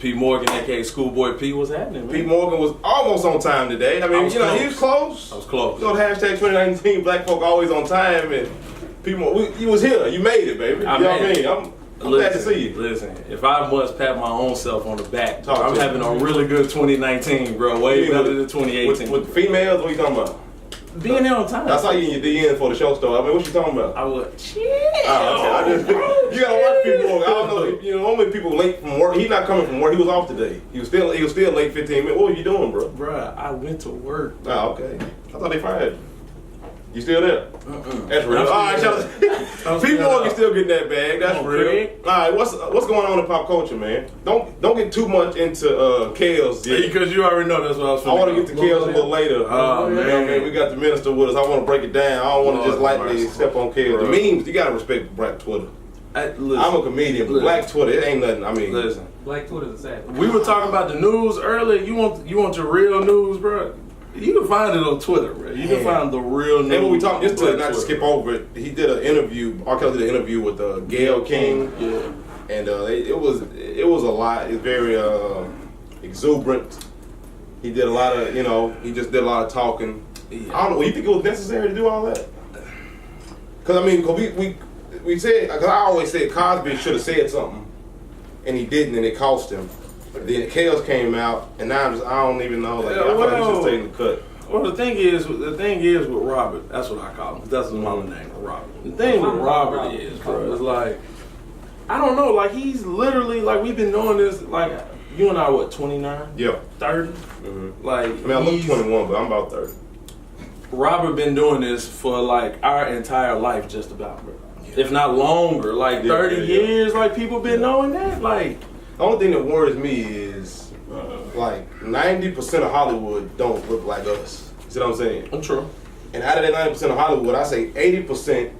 Pete Morgan, aka Schoolboy P, what's happening, man? Pete Morgan was almost on time today. I mean, you know, he was close. I was close. You know, the hashtag 2019, black folk always on time, and people, you was here. You made it, baby. You know what I mean? I'm glad to see you. Listen, if I must pat my own self on the back, I'm having a really good 2019 bro. Way better than 2018. With females, what you talking about? Being there on time. I saw you in your DN for the show store. I mean, what you talking about? I would. Chill. You gotta watch people. I don't know. You know, only people late from work. He's not coming from work. He was off today. He was still late 15 minutes. What were you doing, bro? Bruh, I went to work. Oh, okay. I thought they fired you. You still there? That's real. All right, shout out. Pete Morgan still getting that bag. That's real. Craig. All right, what's going on in pop culture, man? Don't get too much into Kels yet. Because you already know that's what I was. I want to get to Kels a little later. Oh man, we got the minister with us. I want to break it down. I don't want to just lightly step on Kels. The memes, you gotta respect Black Twitter. I'm a comedian, but Black Twitter, it ain't nothing. I mean, listen, Black Twitter's a sad. We were talking about the news earlier. You want your real news, bro? You can find it on Twitter, bro. You can find the real news. And when we talk, just to not to skip over it, he did an interview. R. Kelly did an interview with Gayle King. Yeah. And it was a lot. It's very exuberant. He did a lot of, he just did a lot of talking. Yeah. I don't know. You think it was necessary to do all that? Because I mean, we said, because I always said Cosby should have said something, and he didn't, and it cost him. Then Kels came out, and now I don't even know. Like, I thought he should have taken the cut. Well, the thing is with Robert. That's what I call him. That's his mama's name, Robert. The thing with Robert is, bro, it's like, I don't know. Like, he's literally, like, we've been doing this, like, you and I, what, 29? Yeah. 30? Mm-hmm. Like, I mean, I look 21, but I'm about 30. Robert been doing this for, like, our entire life, just about, bro. Yeah. If not longer. Like, 30 years, like, people been knowing that. Like, the only thing that worries me is, like, 90% of Hollywood don't look like us. You see what I'm saying? I'm true. And out of that 90% of Hollywood, I say 80%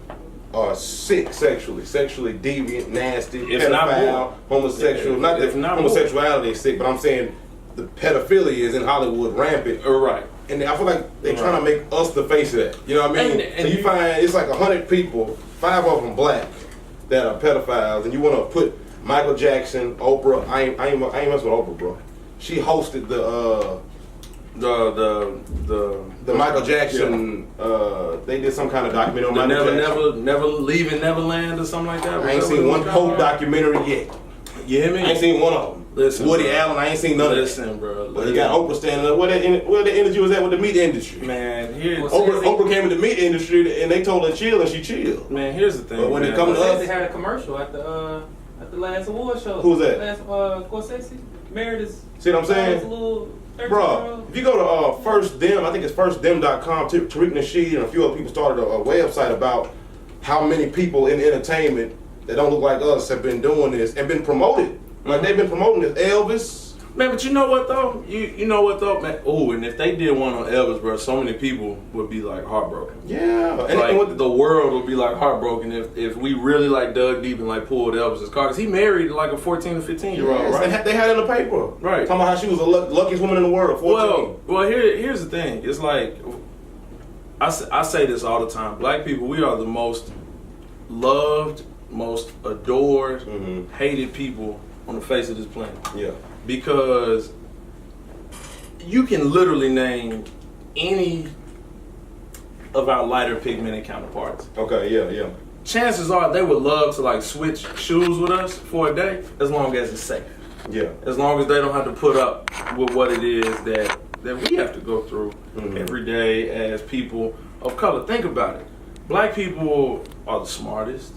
are sick sexually deviant, nasty, pedophile, homosexual. Not that homosexuality is sick, but I'm saying the pedophilia is in Hollywood rampant. Right. And I feel like they're trying to make us the face of that. You know what I mean? And so you find it's like 100 people, 5 of them black, that are pedophiles, and you want to put Michael Jackson, Oprah. I ain't messing with Oprah, bro. She hosted the Michael Jackson. They did some kind of documentary on Michael Jackson. Never Leaving Neverland or something like that. I ain't seen one Pope documentary yet. You hear me? I ain't seen one of them. Listen, Woody bro. Allen, I ain't seen none of that. Listen, bro. But you got Oprah standing up. Where the energy was at with the meat industry? Man, Oprah came in the meat industry and they told her chill and she chilled. Man, here's the thing. But when it comes to us, they had a commercial at the last award show. Who's that? Last Scorsese. Meredith. See what I'm saying? Bro, if you go to First Dem, I think it's firstdem.com, Tariq Nasheed and a few other people started a website about how many people in entertainment that don't look like us have been doing this and been promoted. Like, they've been promoting this. Elvis. Man, but you know what though? You know what though, man? Oh, and if they did one on Elvis, bro, so many people would be like heartbroken. Yeah. And the world would be like heartbroken if we really like dug deep and like pulled Elvis's card. Cause he married like a 14 or 15-year-old, right? And they had it in the paper. Right. Talking about how she was the luckiest woman in the world, 14. Well, here's the thing. It's like, I say this all the time. Black people, we are the most loved, most adored, hated people on the face of this planet. Yeah. Because you can literally name any of our lighter pigmented counterparts. Okay, yeah. Chances are they would love to like switch shoes with us for a day, as long as it's safe. Yeah. As long as they don't have to put up with what it is that we have to go through every day as people of color. Think about it. Black people are the smartest.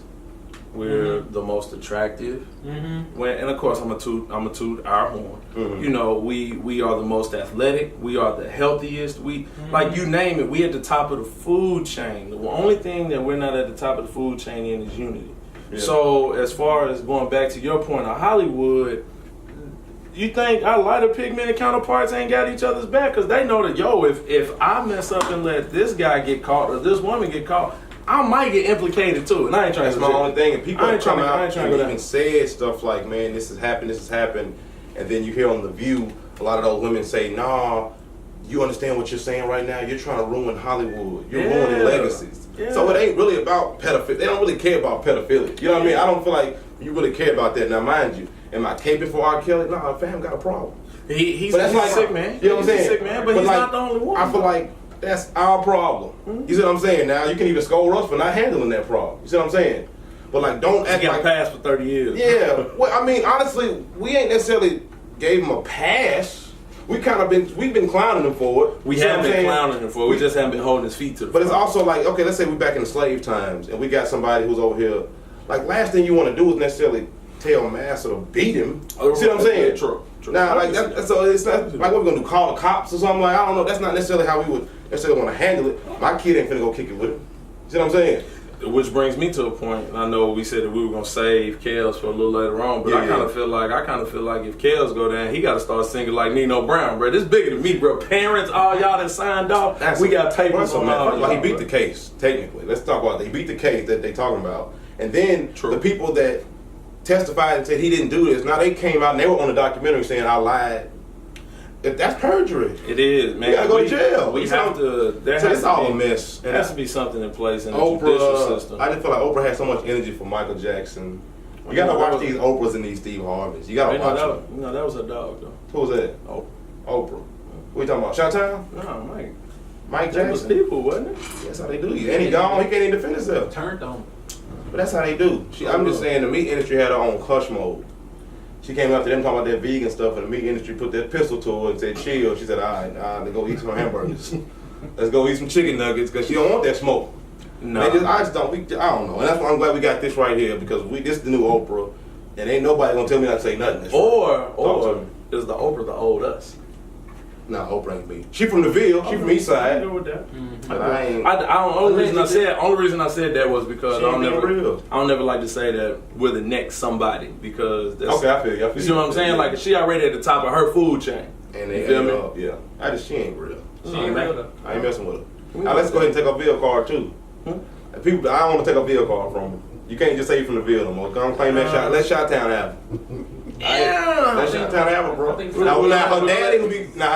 We're the most attractive. And of course, I'm a toot our horn. You know, we are the most athletic. We are the healthiest. We like, you name it. We at the top of the food chain. The only thing that we're not at the top of the food chain in is unity. Yeah. So as far as going back to your point of Hollywood, you think our lighter pigmented counterparts ain't got each other's back? Because they know that, yo, if I mess up and let this guy get caught or this woman get caught, I might get implicated too, and I ain't trying That's to. That's my only thing. And people have come out and even said stuff like, "Man, this has happened," and then you hear on The View a lot of those women say, "Nah, you understand what you're saying right now? You're trying to ruin Hollywood. You're ruining legacies." Yeah. So it ain't really about pedophilia. They don't really care about pedophilia. You know what I mean? I don't feel like you really care about that. Now, mind you, Am I caping for R. Kelly? Nah, fam got a problem. He's But that's like sick, man. You know what I'm saying? He's a sick man, but he's like, not the only one. I feel like that's our problem. You see what I'm saying? Now you can even scold us for not handling that problem. You see what I'm saying? But like, don't act he got like passed for 30 years. Yeah. Well, I mean, honestly, we ain't necessarily gave him a pass. We've been clowning him for it. We You see have what I'm been saying? clowning him for it. We just haven't been holding his feet to the But it's fire. also like, okay, let's say we're back in the slave times and we got somebody who's over here. Like, last thing you want to do is necessarily tell Massa to beat him. Oh, See what I'm saying? yeah, true. Now, like, so it's not like what we're gonna do, call the cops or something. Like, I don't know. That's not necessarily how we would necessarily want to handle it. My kid ain't finna go kick it with him. See what I'm saying? Which brings me to a point, and I know we said that we were gonna save Kels for a little later on, but Yeah, I kind of feel like if Kels go down, he got to start singing like Nino Brown, bro. This bigger than me, bro. Parents, all y'all that signed off, we got papers on all. Like, he beat the case technically. Let's talk about that. He beat the case that they talking about, and then the people that testified and said he didn't do this, now they came out and they were on the documentary saying I lied. If that's perjury. It is, man. You gotta go to jail. We have to. So it's all a mess. There has to be something in place in the Oprah, judicial system. I just feel like Oprah has so much energy for Michael Jackson. You gotta watch these Oprahs and these Steve Harveys. You gotta watch them. No, that was a dog though. Who was that? Oprah. What you talking about? Chi-Town? No, Mike that was Jackson? people, wasn't it? That's how they do you. And he gone. He can't even defend himself. Turned on. But that's how they do. I'm just saying the meat industry had her own hush mode. She came after them talking about that vegan stuff, and the meat industry put that pistol to her and said, chill. She said, all right, let's go eat some hamburgers. Let's go eat some chicken nuggets, because she don't want that smoke. No. I don't know. And that's why I'm glad we got this right here, because this is the new Oprah, and ain't nobody going to tell me not to say nothing. That's Or is the Oprah the old us? Nah, Oprah ain't me. She from the Ville. She from East Side. With that. Only reason I said that was because She I ain't real. don't never like to say that we're the next somebody, because that's, Okay, I feel you. you see what I'm saying? Like, she already at the top of her food chain. And they You feel ate me? her up. Yeah. She ain't real. She ain't real though. I ain't messing with her. Now let's go ahead and take a Ville card too. And people, I don't want to take a Ville card from her. You can't just say you from the Ville no more. Don't claim that shot. Let Chi-Town have it. Yeah. Let Chi-Town have it, bro. I think Now her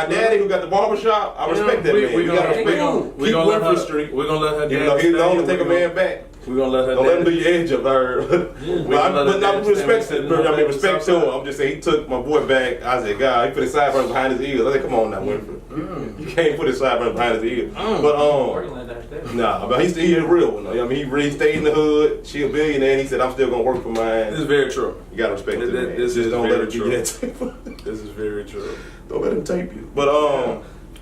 daddy who got the barbershop, I respect that man. You gotta respect him. Keep Winfrey Street. We're gonna let her. Even though he's known to take a man back. We're gonna let her. Don't let him do your edge up there. But not respect to him. I'm just saying he took my boy back. I said, God, he put his sideburns behind his ears. I said, come on now, Winfrey. You can't put his sideburns behind his ears. But nah, but he a real one though. I mean, he really stayed in the hood. She a billionaire. And he said, I'm still gonna work for mine. This is very true. You gotta respect it, man. This is don't let very him give you that tape. This is very true. Don't let him tape you. But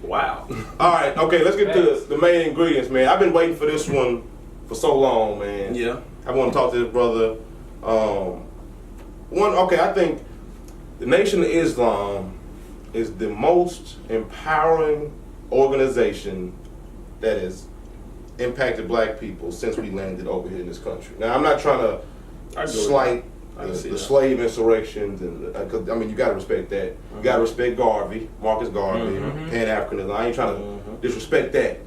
wow. all right, okay, let's get to the main ingredients, man. I've been waiting for this one for so long, man. Yeah. I want to talk to this brother. I think the Nation of Islam is the most empowering organization that has impacted black people since we landed over here in this country. Now, I'm not trying to slight the slave insurrections, and cause, I mean, you got to respect that. You got to respect Marcus Garvey, Pan-Africanism. I ain't trying to disrespect that,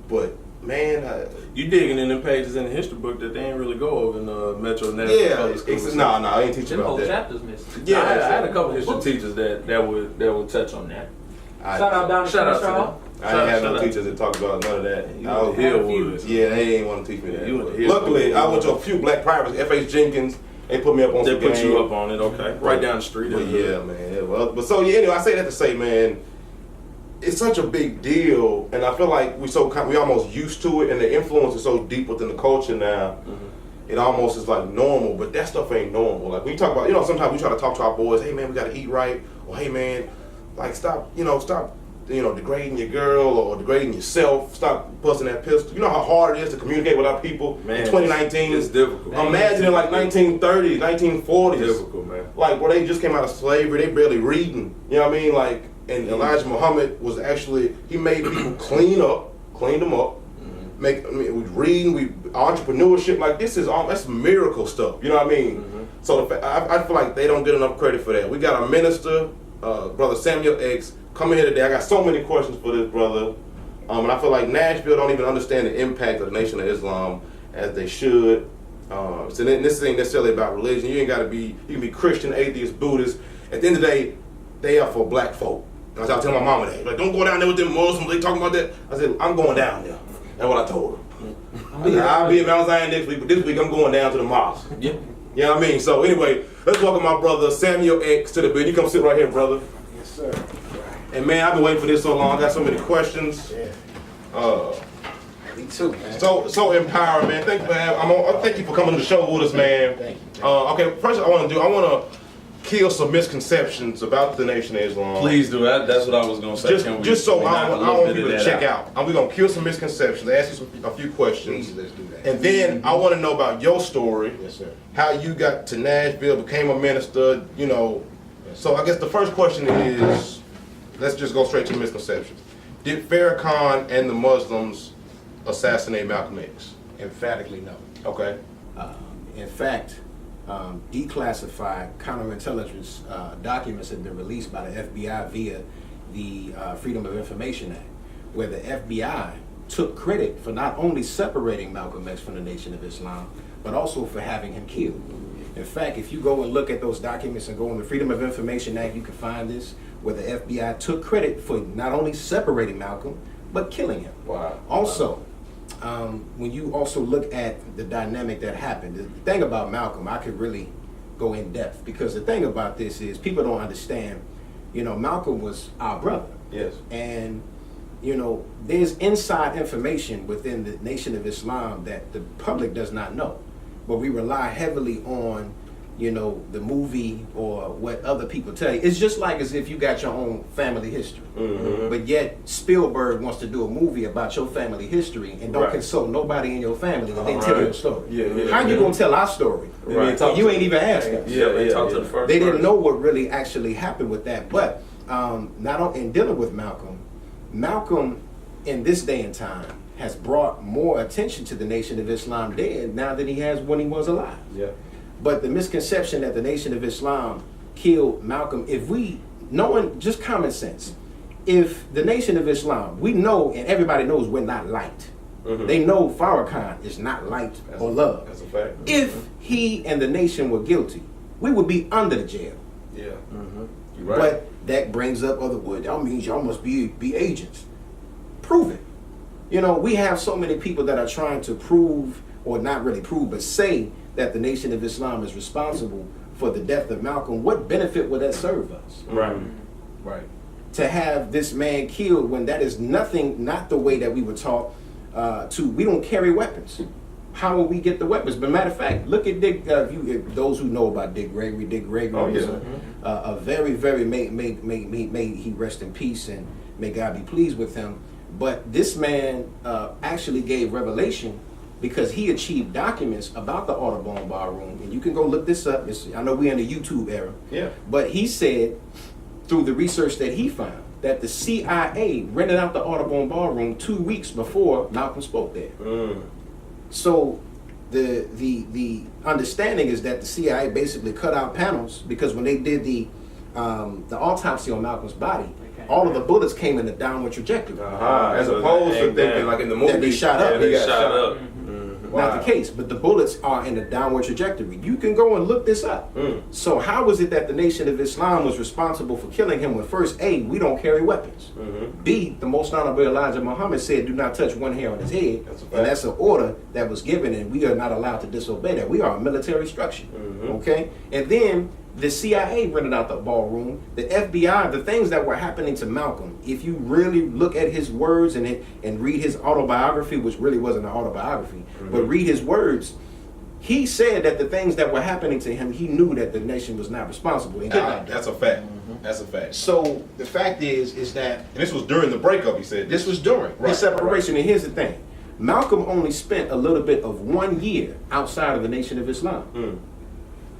but man, you digging in the pages in the history book that they ain't really go over in the Metro National Public School. No, I ain't teaching Them about whole that. chapters missing. Yeah, I had a couple history teachers that would touch on that. Shout out Donna Shout out to Shaw. them. I ain't had no teachers that talked about none of that. You in the Hillwoods. Yeah, they ain't want to teach me that. You in the Hillwoods. Luckily, I went to a few black privates. F.H. Jenkins, they put me up on They some put game. you up on it, okay. Right down the street. But yeah, man. Yeah, well, but so yeah, anyway, I say that to say, man, it's such a big deal, and I feel like we almost used to it, and the influence is so deep within the culture now. It almost is like normal, but that stuff ain't normal. Like when you talk about, sometimes we try to talk to our boys, hey man, we gotta eat right, or hey man, like stop degrading your girl or degrading yourself, stop busting that pistol. You know how hard it is to communicate with our people in 2019? It's difficult. Imagine in like 1930s, 1940s. It's difficult, man. Like where they just came out of slavery, they barely reading. You know what I mean? Like, and Elijah Muhammad was actually, he made people cleaned them up. We reading, entrepreneurship, like that's miracle stuff. You know what I mean? So I feel like they don't get enough credit for that. We got a minister, Brother Samuel X, coming here today. I got so many questions for this brother. And I feel like Nashville don't even understand the impact of the Nation of Islam as they should. So this ain't necessarily about religion. You can be Christian, atheist, Buddhist. At the end of the day, they are for black folk. And I was telling my mama that. Like, don't go down there with them Muslims. They talking about that. I said, I'm going down there. That's what I told her. I'll be in Mount Zion next week, but this week I'm going down to the mosque. Yeah. You You know what I mean? So anyway, let's welcome my brother Samuel X to the building. You come sit right here, brother. Yes, sir. And man, I've been waiting for this so long. I got so many questions. Yeah. Me too, man. So empowering, man. Thank you for coming to the show with us, man. Thank you. Okay, first I want to kill some misconceptions about the Nation of Islam. Please do that. That's what I was gonna say. Just so I want people to check out. out. We're gonna kill some misconceptions, ask you a few questions, Please, let's do that. and then I want to know about your story. Yes, sir. How you got to Nashville, became a minister. You know. So I guess the first question is, let's just go straight to misconceptions. Did Farrakhan and the Muslims assassinate Malcolm X? Emphatically no. Okay. In fact, declassified counterintelligence documents have been released by the FBI via the Freedom of Information Act, where the FBI took credit for not only separating Malcolm X from the Nation of Islam, but also for having him killed. In fact, if you go and look at those documents and go in the Freedom of Information Act, you can find this, where the FBI took credit for not only separating Malcolm, but killing him. Wow. Also, when you also look at the dynamic that happened, the thing about Malcolm, I could really go in depth, because the thing about this is people don't understand, Malcolm was our brother. Yes. And, there's inside information within the Nation of Islam that the public does not know. But we rely heavily on, the movie or what other people tell you. It's just like as if you got your own family history. Mm-hmm. But yet Spielberg wants to do a movie about your family history and don't consult nobody in your family and then tell your story. Yeah. How you gonna tell our story? Right. And you ain't even asked us. They talked to the first. They didn't know what really actually happened with that. But in dealing with Malcolm in this day and time has brought more attention to the Nation of Islam dead now than he has when he was alive. Yeah. But the misconception that the Nation of Islam killed Malcolm, knowing just common sense, if the Nation of Islam, we know and everybody knows we're not liked. Mm-hmm. They know Farrakhan is not liked or loved. That's a fact. If he and the nation were guilty, we would be under the jail. Yeah. Mm-hmm. You're right. But that brings up other words. That means y'all must be agents. Prove it. We have so many people that are trying to prove, or not really prove, but say that the Nation of Islam is responsible for the death of Malcolm. What benefit would that serve us? Right. To have this man killed when that is not the way that we were taught to. We don't carry weapons. How will we get the weapons? But matter of fact, look at Dick. Those who know about Dick Gregory. Dick Gregory was a very, very may he rest in peace and may God be pleased with him. But this man actually gave revelation because he achieved documents about the Audubon Ballroom, and you can go look this up. I know we're in the YouTube era. Yeah. But he said, through the research that he found, that the CIA rented out the Audubon Ballroom 2 weeks before Malcolm spoke there. Mm. So the understanding is that the CIA basically cut out panels, because when they did the autopsy on Malcolm's body, all of the bullets came in a downward trajectory. As opposed to thinking like in the movie That they shot up. They He shot up. Not the case, but the bullets are in a downward trajectory. You can go and look this up. So how is it that the Nation of Islam was responsible for killing him when first, A, we don't carry weapons. B, the Most Honorable Elijah Muhammad said, do not touch one hair on his head. And that's an order that was given, and we are not allowed to disobey that. We are a military structure. Okay? And then the CIA rented out the ballroom. The FBI, the things that were happening to Malcolm, if you really look at his words and read his autobiography, which really wasn't an autobiography, but read his words, he said that the things that were happening to him, he knew that the nation was not responsible. That's a fact. That's a fact. So the fact is that... And this was during the breakup, he said. This was during his separation. And here's the thing. Malcolm only spent a little bit of 1 year outside of the Nation of Islam.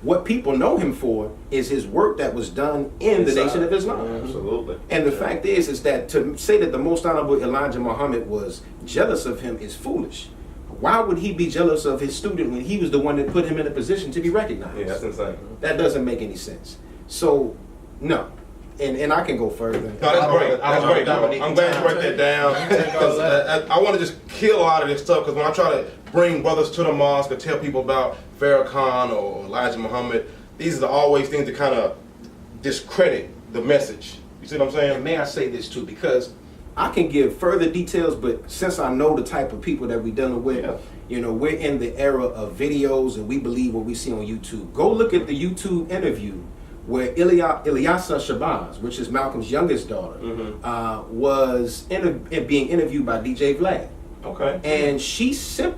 What people know him for is his work that was done in the Nation of Islam. Absolutely. And the fact is that to say that the Most Honorable Elijah Muhammad was jealous of him is foolish. Why would he be jealous of his student when he was the one that put him in a position to be recognized? Yeah, that's insane. That doesn't make any sense. So, no. And I can go further. No, that's great. That's great, bro. I'm glad you wrote that down. Because I want to just kill a lot of this stuff, because when I try to bring brothers to the mosque or tell people about Farrakhan or Elijah Muhammad, these are always things that kind of discredit the message. You see what I'm saying? And may I say this too, because I can give further details, but since I know the type of people that we're dealing with, we're in the era of videos and we believe what we see on YouTube. Go look at the YouTube interview where Ilyasa Shabazz, which is Malcolm's youngest daughter, was being interviewed by DJ Vlad. Okay. And she said,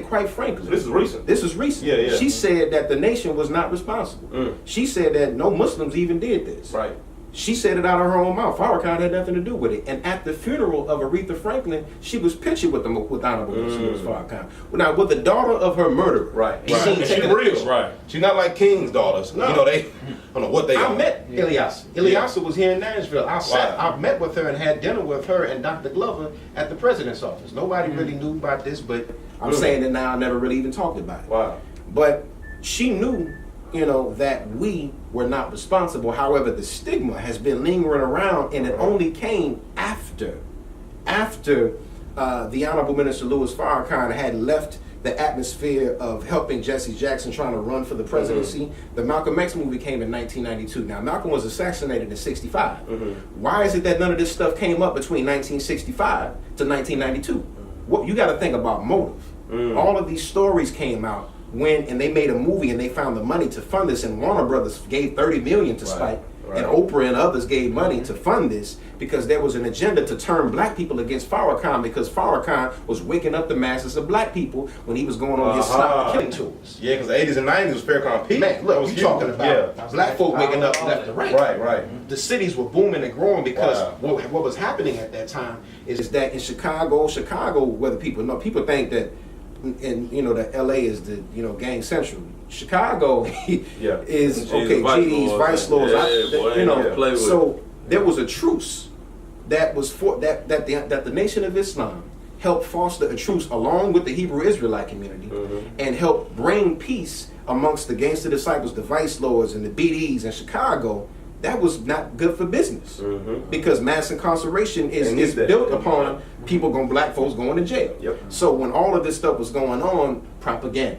quite frankly, so this is recent. This is recent. Yeah. She said that the nation was not responsible. She said that no Muslims even did this. Right. She said it out of her own mouth. Farrakhan had nothing to do with it. And at the funeral of Aretha Franklin, she was pictured with Honorable Louis Farrakhan. Now, with the daughter of her murderer. Right. She's real. Right. She's not like King's daughters. No. You know, I don't know what they are. I met Ilyasa. Ilyasa was here in Nashville. I met with her and had dinner with her and Dr. Glover at the president's office. Nobody really knew about this, but I'm saying it now. I never really even talked about it. Wow. But she knew, that we were not responsible. However, the stigma has been lingering around, and it only came after the Honorable Minister Louis Farrakhan had left the atmosphere of helping Jesse Jackson trying to run for the presidency. The Malcolm X movie came in 1992. Now, Malcolm was assassinated in 65. Why is it that none of this stuff came up between 1965 to 1992? What you got to think about motive. All of these stories came out and they made a movie and they found the money to fund this, and Warner Brothers gave $30 million to Spike, and Oprah and others gave money to fund this because there was an agenda to turn black people against Farrakhan, because Farrakhan was waking up the masses of black people when he was going on his stop the killing tours. Yeah, because the 80s and 90s was Farrakhan peak. Man, look, you talking about black folk waking up left and right. Right. The cities were booming and growing because what was happening at that time is that in Chicago, whether people know, people think that that LA is the gang central. Chicago is GDs, vice lords. So there was a truce that was that the Nation of Islam helped foster a truce along with the Hebrew Israelite community and helped bring peace amongst the gangster disciples, the vice lords, and the BDs in Chicago. That was not good for business because mass incarceration is built upon black folks going to jail. So when all of this stuff was going on, propaganda,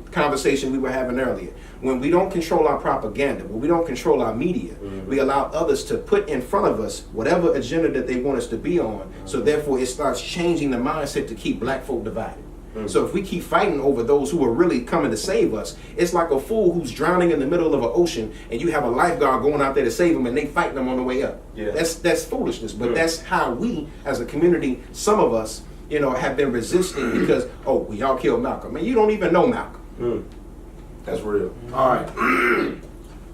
conversation we were having earlier, when we don't control our propaganda, when we don't control our media, we allow others to put in front of us whatever agenda that they want us to be on. So therefore it starts changing the mindset to keep black folk divided. So if we keep fighting over those who are really coming to save us, it's like a fool who's drowning in the middle of an ocean and you have a lifeguard going out there to save him and they fighting them on the way up. That's foolishness, but that's how we as a community, some of us, have been resisting because, y'all killed Malcolm. Man, you don't even know Malcolm. That's real. All right.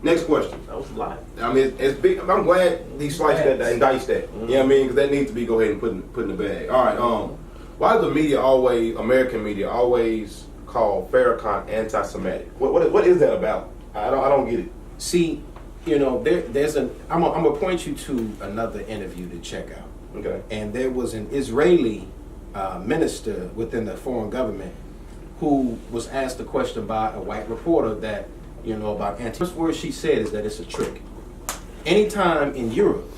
Next question. That was a lot. I mean, it's big. I'm glad he sliced that and diced that. You know what I mean? Because that needs to be go ahead and put in the bag. All right. Why does the media American media always call Farrakhan anti-Semitic? What is that about? I don't get it. See, there's I'm gonna point you to another interview to check out. Okay. And there was an Israeli minister within the foreign government who was asked a question by a white reporter that about anti. The first word she said is that it's a trick. Anytime in Europe,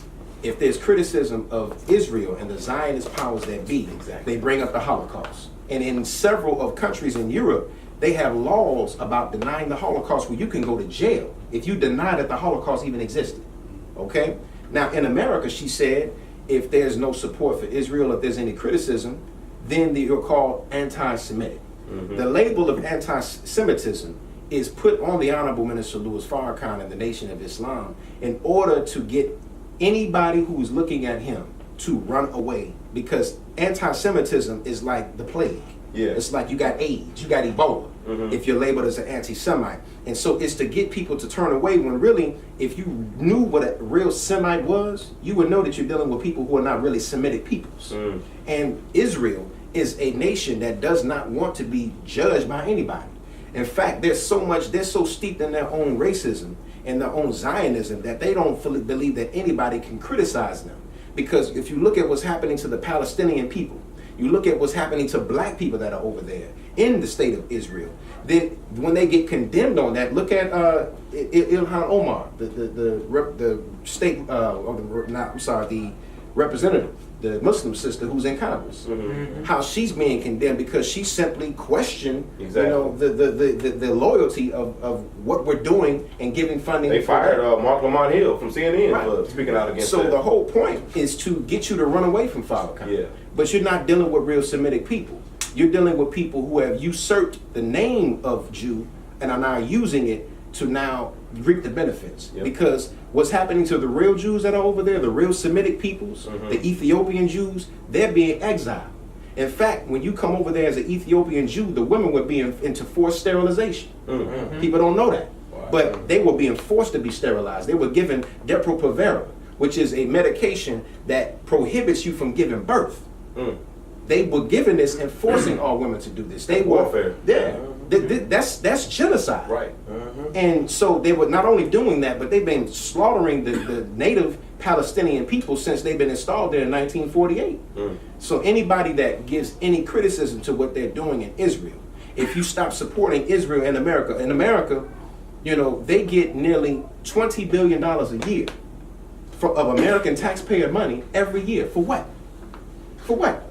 if there's criticism of Israel and the Zionist powers that be, they bring up the Holocaust. And in several of countries in Europe, they have laws about denying the Holocaust where you can go to jail if you deny that the Holocaust even existed. Okay? Now, in America, she said, if there's no support for Israel, if there's any criticism, then you're called anti-Semitic. The label of anti-Semitism is put on the Honorable Minister Louis Farrakhan and the Nation of Islam in order to get anybody who is looking at him to run away, because anti-Semitism is like the plague. It's like you got AIDS, you got Ebola, if you're labeled as an anti-Semite. And so it's to get people to turn away, when really, if you knew what a real Semite was, you would know that you're dealing with people who are not really Semitic peoples. And Israel is a nation that does not want to be judged by anybody. In fact, they're so steeped in their own racism and their own Zionism that they don't fully believe that anybody can criticize them. Because if you look at what's happening to the Palestinian people, you look at what's happening to black people that are over there in the state of Israel, then when they get condemned on that, look at Ilhan Omar, the representative the Muslim sister who's in Congress, how she's being condemned because she simply questioned, the loyalty of what we're doing and giving funding. They fired Mark Lamont Hill from CNN for speaking out against that. So the whole point is to get you to run away from Farrakhan. Yeah. But you're not dealing with real Semitic people. You're dealing with people who have usurped the name of Jew and are now using it to now reap the benefits. Yep. Because what's happening to the real Jews that are over there, the real Semitic peoples, the Ethiopian Jews, they're being exiled. In fact, when you come over there as an Ethiopian Jew, the women were being into forced sterilization. People don't know that. But they were being forced to be sterilized. They were given Depo-Provera, which is a medication that prohibits you from giving birth. They were given this and forcing all women to do this. They were warfare. Yeah. That's genocide. Right. And so they were not only doing that, but they've been slaughtering the native Palestinian people since they've been installed there in 1948. So anybody that gives any criticism to what they're doing in Israel, if you stop supporting Israel and America, you know, they get nearly $20 billion a year of American taxpayer money every year. For what? For what?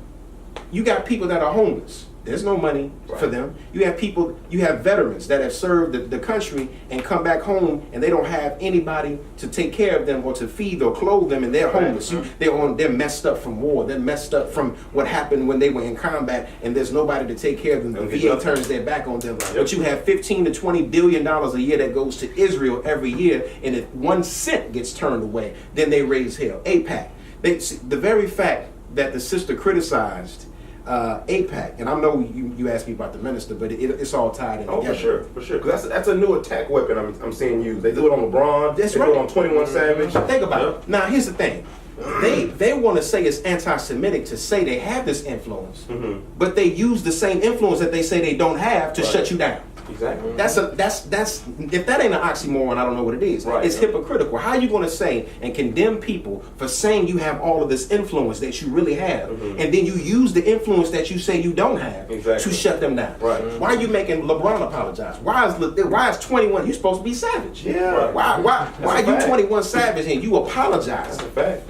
You got people that are homeless. There's no money for them. You have veterans that have served the country and come back home and they don't have anybody to take care of them or to feed or clothe them, and they're homeless. They're messed up from war. They're messed up from what happened when they were in combat, and there's nobody to take care of them. The VA turns their back on them. But you have $15 to $20 billion a year that goes to Israel every year, and if 1 cent gets turned away, then they raise hell. AIPAC. The very fact that the sister criticized AIPAC, and I know you asked me about the minister, but it's all tied in together. For sure. Because that's a new attack weapon I'm seeing used. They do it on LeBron. That's they do it on 21 Savage. Think about it. Now, here's the thing. They want to say it's anti-Semitic to say they have this influence, but they use the same influence that they say they don't have to shut you down. Exactly. That's if that ain't an oxymoron, I don't know what it is. It's hypocritical. How are you going to say and condemn people for saying you have all of this influence that you really have, and then you use the influence that you say you don't have to shut them down? Right. Why are you making LeBron apologize? Why is 21? You supposed to be Savage? Yeah. Why are you 21 Savage and you apologize? That's a fact.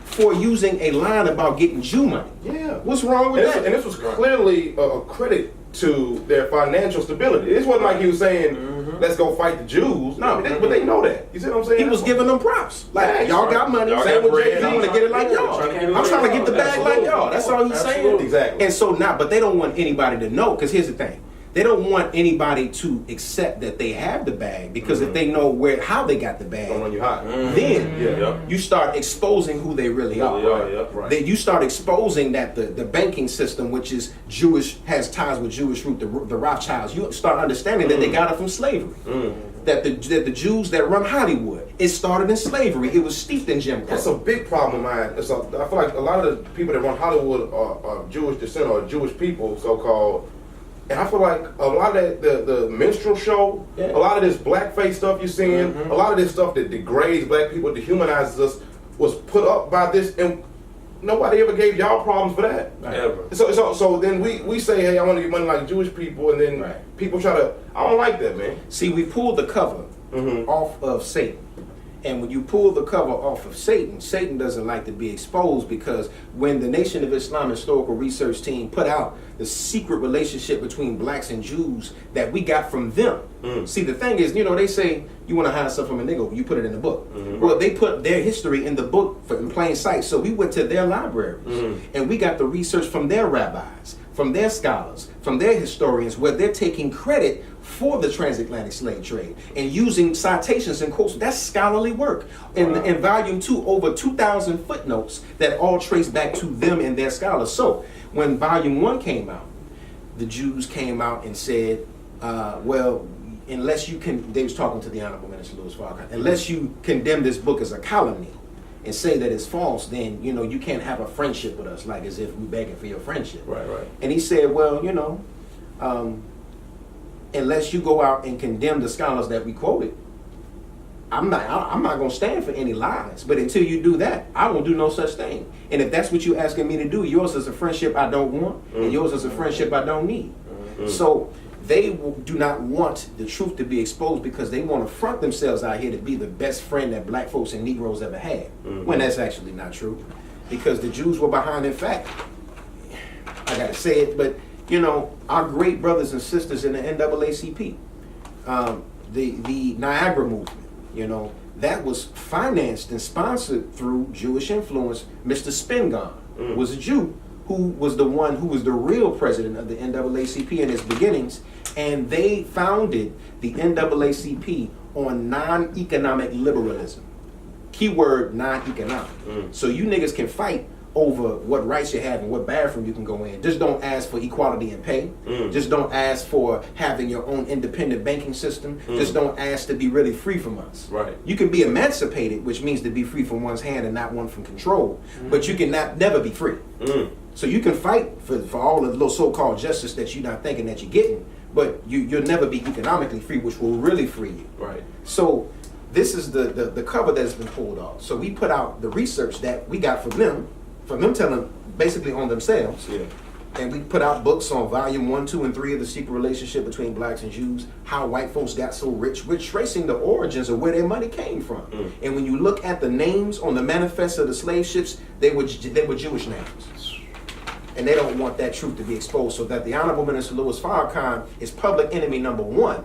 For using a line about getting Jew money? Yeah. What's wrong with that? And this was clearly a credit to their financial stability. This wasn't like he was saying, let's go fight the Jews. No, but they know that. You see what I'm saying? He was giving them props. Like, y'all got money. Same with Jay-Z. I want to get it like y'all. I'm trying to get the bag like y'all. That's all he's saying. Exactly. And so now, but they don't want anybody to know, because here's the thing. They don't want anybody to accept that they have the bag, because if they know how they got the bag, don't run you hot. Then you start exposing who they really are. Then you start exposing that the banking system, which is Jewish, has ties with Jewish root, the Rothschilds. You start understanding that they got it from slavery. That the Jews that run Hollywood, it started in slavery. It was steeped in Jim Crow. That's a big problem of mine. I feel like a lot of the people that run Hollywood are Jewish descent or Jewish people, so-called. And I feel like a lot of the minstrel show, a lot of this blackface stuff you're seeing, a lot of this stuff that degrades black people, dehumanizes us, was put up by this, and nobody ever gave y'all problems for that. Ever. So then we say, hey, I want to get money like Jewish people, and then people try to, I don't like that, man. See, we pulled the cover off of Satan. And when you pull the cover off of Satan, Satan doesn't like to be exposed, because when the Nation of Islam Historical Research Team put out the secret relationship between blacks and Jews that we got from them. See, the thing is, they say you want to hide stuff from a nigga, you put it in the book. Well, they put their history in the book in plain sight. So we went to their libraries and we got the research from their rabbis, from their scholars, from their historians, where they're taking credit for the transatlantic slave trade and using citations and quotes. That's scholarly work. In volume 2, over 2,000 footnotes that all trace back to them and their scholars. So when volume 1 came out, the Jews came out and said, well, unless you can, they was talking to the Honorable Minister Louis Farrakhan, unless you condemn this book as a calumny and say that it's false, then, you can't have a friendship with us, like as if we're begging for your friendship. Right. And he said, well, unless you go out and condemn the scholars that we quoted, I'm not going to stand for any lies. But until you do that, I won't do no such thing. And if that's what you're asking me to do, yours is a friendship I don't want, and yours is a friendship I don't need. So they do not want the truth to be exposed, because they want to front themselves out here to be the best friend that black folks and Negroes ever had, when that's actually not true. because the Jews were behind. In fact, I gotta say it, but you know, our great brothers and sisters in the NAACP, the Niagara movement, you know, that was financed and sponsored through Jewish influence. Mr. Spingarn was a Jew who was the one who was the real president of the NAACP in its beginnings, and they founded the NAACP on non-economic liberalism. Keyword non-economic. So you niggas can fight over what rights you have and what bathroom you can go in. Just don't ask for equality in pay. Just don't ask for having your own independent banking system. Just don't ask to be really free from us. Right. You can be emancipated, which means to be free from one's hand and not one from control. But you can never be free. So you can fight for all the little so-called justice that you're not thinking that you're getting, but you'll never be economically free, which will really free you. Right. So this is the cover that has been pulled off. So we put out the research that we got from them telling basically on themselves. Yeah. And we put out books on volume 1, 2, and 3 of The Secret Relationship Between Blacks and Jews, how white folks got so rich. We're tracing the origins of where their money came from. And when you look at the names on the manifest of the slave ships, they were Jewish names. And they don't want that truth to be exposed, so that the Honorable Minister Louis Farrakhan is public enemy number 1.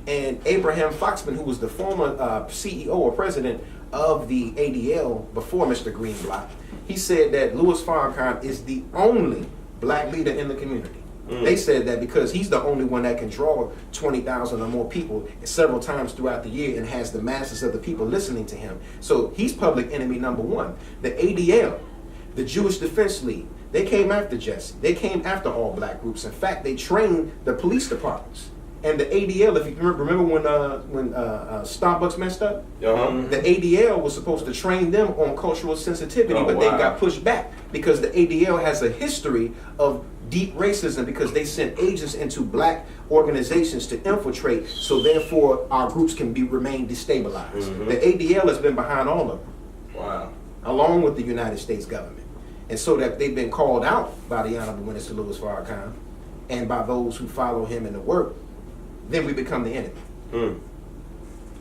And Abraham Foxman, who was the former CEO or president of the ADL before Mr. Greenblatt, he said that Louis Farrakhan is the only black leader in the community. They said that because he's the only one that can draw 20,000 or more people several times throughout the year and has the masses of the people listening to him. So he's public enemy number 1. The ADL, the Jewish Defense League, they came after Jesse. They came after all black groups. In fact, they trained the police departments. And the ADL, if you remember when Starbucks messed up, the ADL was supposed to train them on cultural sensitivity, but they got pushed back because the ADL has a history of deep racism because they sent agents into black organizations to infiltrate, so therefore our groups can remain destabilized. The ADL has been behind all of them. Wow. Along with the United States government. And so that they've been called out by the Honorable Minister Louis Farrakhan and by those who follow him in the work, then we become the enemy.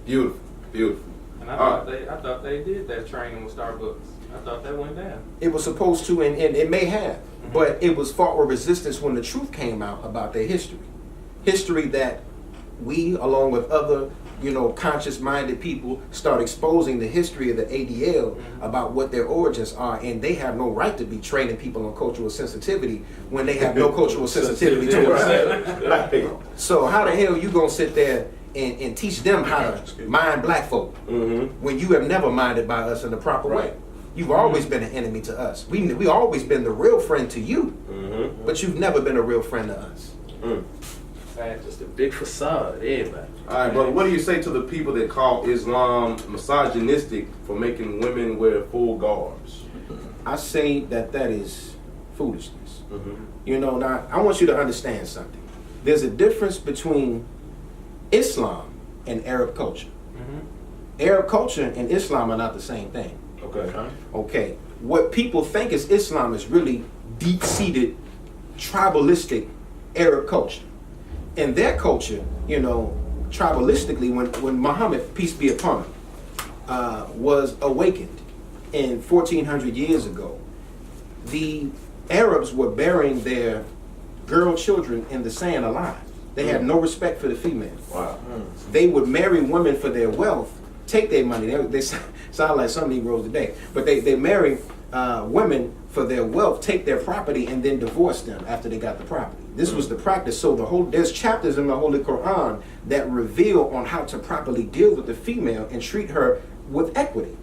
Beautiful, beautiful. And I thought they did that training with Starbucks. I thought that went down. It was supposed to, and it may have, but it was fought with resistance when the truth came out about their history. History that we, along with other, conscious-minded people, start exposing the history of the ADL about what their origins are, and they have no right to be training people on cultural sensitivity when they have no cultural sensitivity to it. So how the hell you gonna sit there and teach them how to mind black folk when you have never minded by us in the proper way? You've always been an enemy to us. We always been the real friend to you, but you've never been a real friend to us. Just a big facade, everybody. All right, but what do you say to the people that call Islam misogynistic for making women wear full garbs? I say that is foolishness. Now I want you to understand something. There's a difference between Islam and Arab culture. Arab culture and Islam are not the same thing. Okay. What people think is Islam is really deep-seated, tribalistic Arab culture. In their culture, tribalistically, when Muhammad, peace be upon him, was awakened in 1400 years ago, the Arabs were burying their girl children in the sand alive. They had no respect for the female. Wow. They would marry women for their wealth, take their money. They sound like some Negroes today, but they marry women for their wealth, take their property, and then divorce them after they got the property. This was the practice. So there's chapters in the Holy Quran that reveal on how to properly deal with the female and treat her with equity.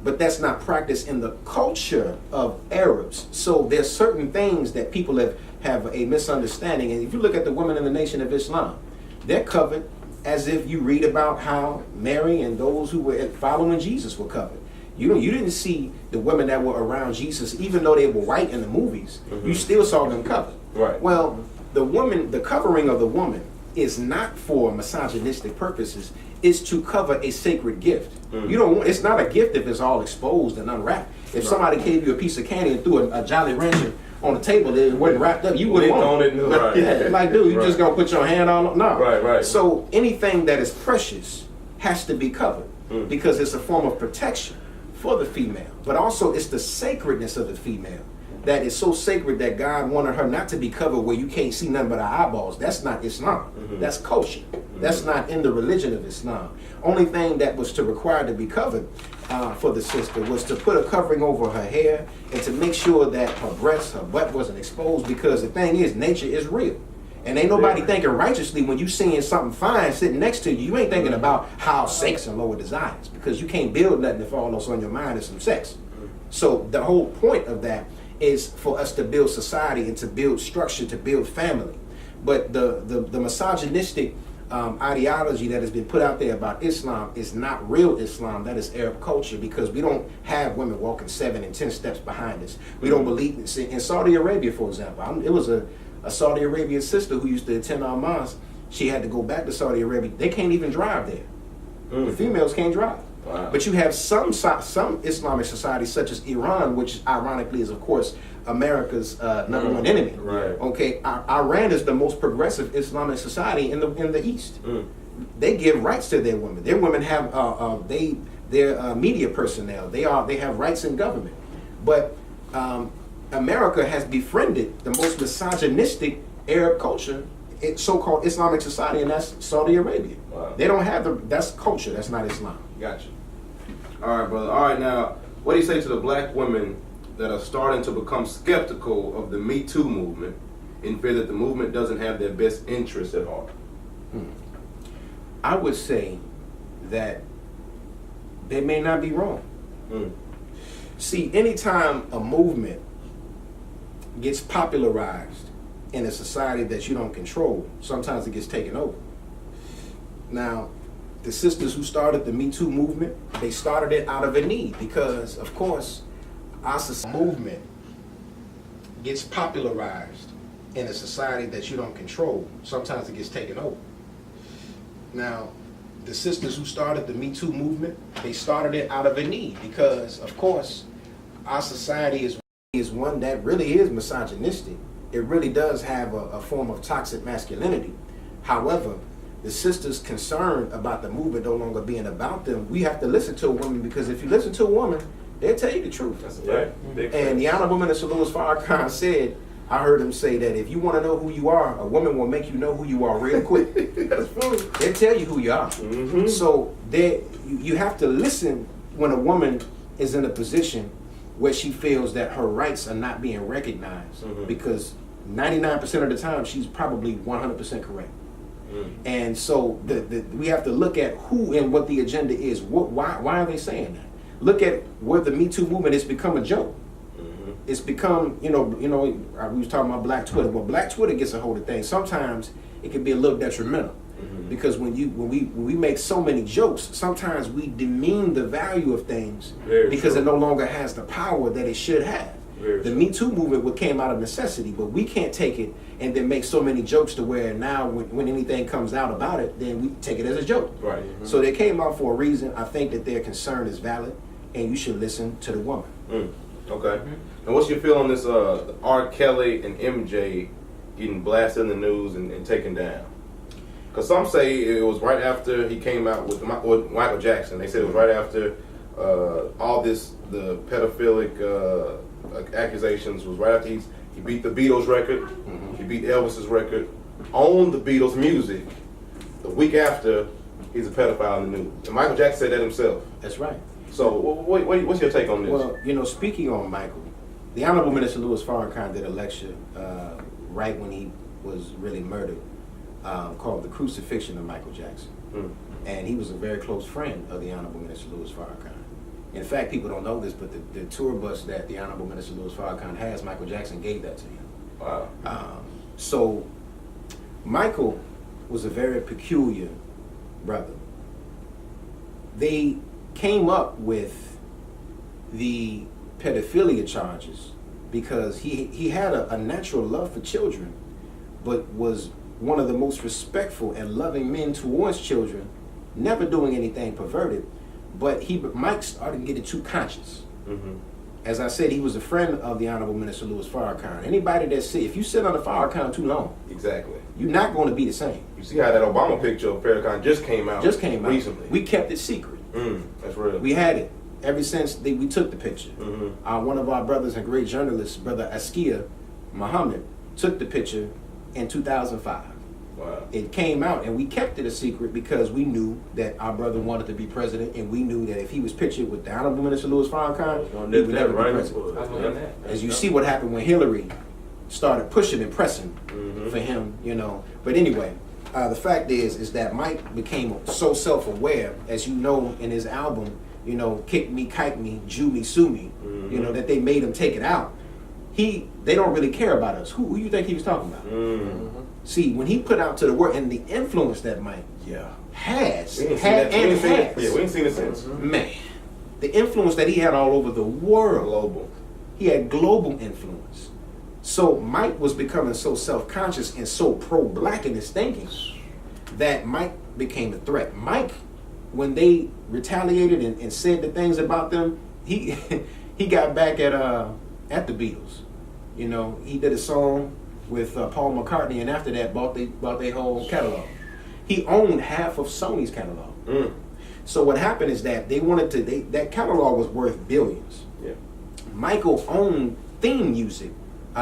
But that's not practiced in the culture of Arabs. So there's certain things that people have a misunderstanding. And if you look at the women in the Nation of Islam, they're covered as if you read about how Mary and those who were following Jesus were covered. You didn't see the women that were around Jesus, even though they were white in the movies, you still saw them covered. Right. Well, the covering of the woman is not for misogynistic purposes. It's to cover a sacred gift. It's not a gift if it's all exposed and unwrapped. If somebody gave you a piece of candy and threw a Jolly Rancher on the table that it wasn't wrapped up, you wouldn't want it. Right. Like, dude, you just gonna put your hand on it? No. Right. So anything that is precious has to be covered because it's a form of protection for the female, but also it's the sacredness of the female that is so sacred that God wanted her not to be covered where you can't see nothing but her eyeballs. That's not Islam. That's culture. That's not in the religion of Islam. Only thing that was to require to be covered for the sister was to put a covering over her hair and to make sure that her breasts, her butt wasn't exposed, because the thing is, nature is real. And ain't nobody thinking righteously when you seeing something fine sitting next to you. You ain't thinking about how sex and lower desires, because you can't build nothing if all that's on your mind is some sex. So the whole point of that is for us to build society and to build structure, to build family. But the misogynistic ideology that has been put out there about Islam is not real Islam. That is Arab culture, because we don't have women walking 7 and 10 steps behind us. We don't believe in Saudi Arabia, for example. It was a Saudi Arabian sister who used to attend our mosque. She had to go back to Saudi Arabia. They can't even drive there. The females can't drive. Wow. But you have some Islamic societies, such as Iran, which ironically is, of course, America's number one enemy. Right. Okay, Iran is the most progressive Islamic society in the East. They give rights to their women. Their women have their media personnel. They have rights in government. But America has befriended the most misogynistic Arab culture, so-called Islamic society, and that's Saudi Arabia. Wow. They don't have that's culture. That's not Islam. Gotcha. All right, brother. All right, now, what do you say to the black women that are starting to become skeptical of the Me Too movement in fear that the movement doesn't have their best interests at heart? I would say that they may not be wrong. See, anytime a movement gets popularized in a society that you don't control, sometimes it gets taken over. Now, the sisters who started the Me Too movement, they started it out of a need, because, of course, our movement gets popularized in a society that you don't control, sometimes it gets taken over. Now, the sisters who started the Me Too movement, they started it out of a need, because, of course, our society is one that really is misogynistic. It really does have a form of toxic masculinity. However, the sisters concerned about the movement no longer being about them, we have to listen to a woman, because if you listen to a woman, they'll tell you the truth. That's a fact. And the Honorable Minister Louis Farrakhan said, I heard him say that if you want to know who you are, a woman will make you know who you are real quick. That's funny. They'll tell you who you are. So you have to listen when a woman is in a position where she feels that her rights are not being recognized, because 99% of the time she's probably 100% correct. And so we have to look at who and what the agenda is. Why are they saying that? Look at where the Me Too movement has become a joke. It's become, we was talking about Black Twitter. Well, Black Twitter gets a hold of things. Sometimes it can be a little detrimental, because when we make so many jokes, sometimes we demean the value of things because it no longer has the power that it should have. The Me Too movement came out of necessity, but we can't take it and then make so many jokes to where now when anything comes out about it, then we take it as a joke. Right. So they came out for a reason. I think that their concern is valid, and you should listen to the woman. Okay. And what's your feel on this R. Kelly and MJ getting blasted in the news and taken down? Because some say it was right after he came out with Michael Jackson. They said it was right after all the pedophilic accusations was right after he beat the Beatles record, he beat Elvis's record, owned the Beatles music. The week after, he's a pedophile in the news. And Michael Jackson said that himself. That's right. So what's your take on this? Well, speaking on Michael, the Honorable Minister Louis Farrakhan did a lecture right when he was really murdered, called The Crucifixion of Michael Jackson. And he was a very close friend of the Honorable Minister Louis Farrakhan. In fact, people don't know this, but the tour bus that the Honorable Minister Louis Farrakhan has, Michael Jackson gave that to him. Wow. So Michael was a very peculiar brother. They came up with the pedophilia charges because he had a natural love for children, but was one of the most respectful and loving men towards children, never doing anything perverted. But Mike started getting too conscious. As I said, he was a friend of the Honorable Minister Louis Farrakhan. Anybody that if you sit under Farrakhan too long, exactly, you're not going to be the same. You see how that Obama picture of Farrakhan just came out recently. We kept it secret. That's real. We had it. ever since we took the picture. One of our brothers and great journalists, Brother Askia Muhammad, took the picture in 2005. Wow. It came out, and we kept it a secret because we knew that our brother wanted to be president, and we knew that if he was pictured with the Honorable Minister Louis Farrakhan, he would never be president. As you see what happened when Hillary started pushing and pressing for him, you know. But anyway, the fact is that Mike became so self-aware, as you know, in his album, you know, Kick Me, Kike Me, Jew Me, Sue Me, you know, that they made him take it out. They don't really care about us. Who you think he was talking about? See, when he put out to the world, and the influence that Mike has, we ain't seen it since. Man, the influence that he had all over the world. Global. He had global influence. So Mike was becoming so self-conscious and so pro-black in his thinking that Mike became a threat. Mike, when they retaliated and said the things about them, he got back at the Beatles. You know, he did a song with Paul McCartney, and after that bought their whole catalog. He owned half of Sony's catalog. So what happened is that that catalog was worth billions. Yeah. Michael owned theme music.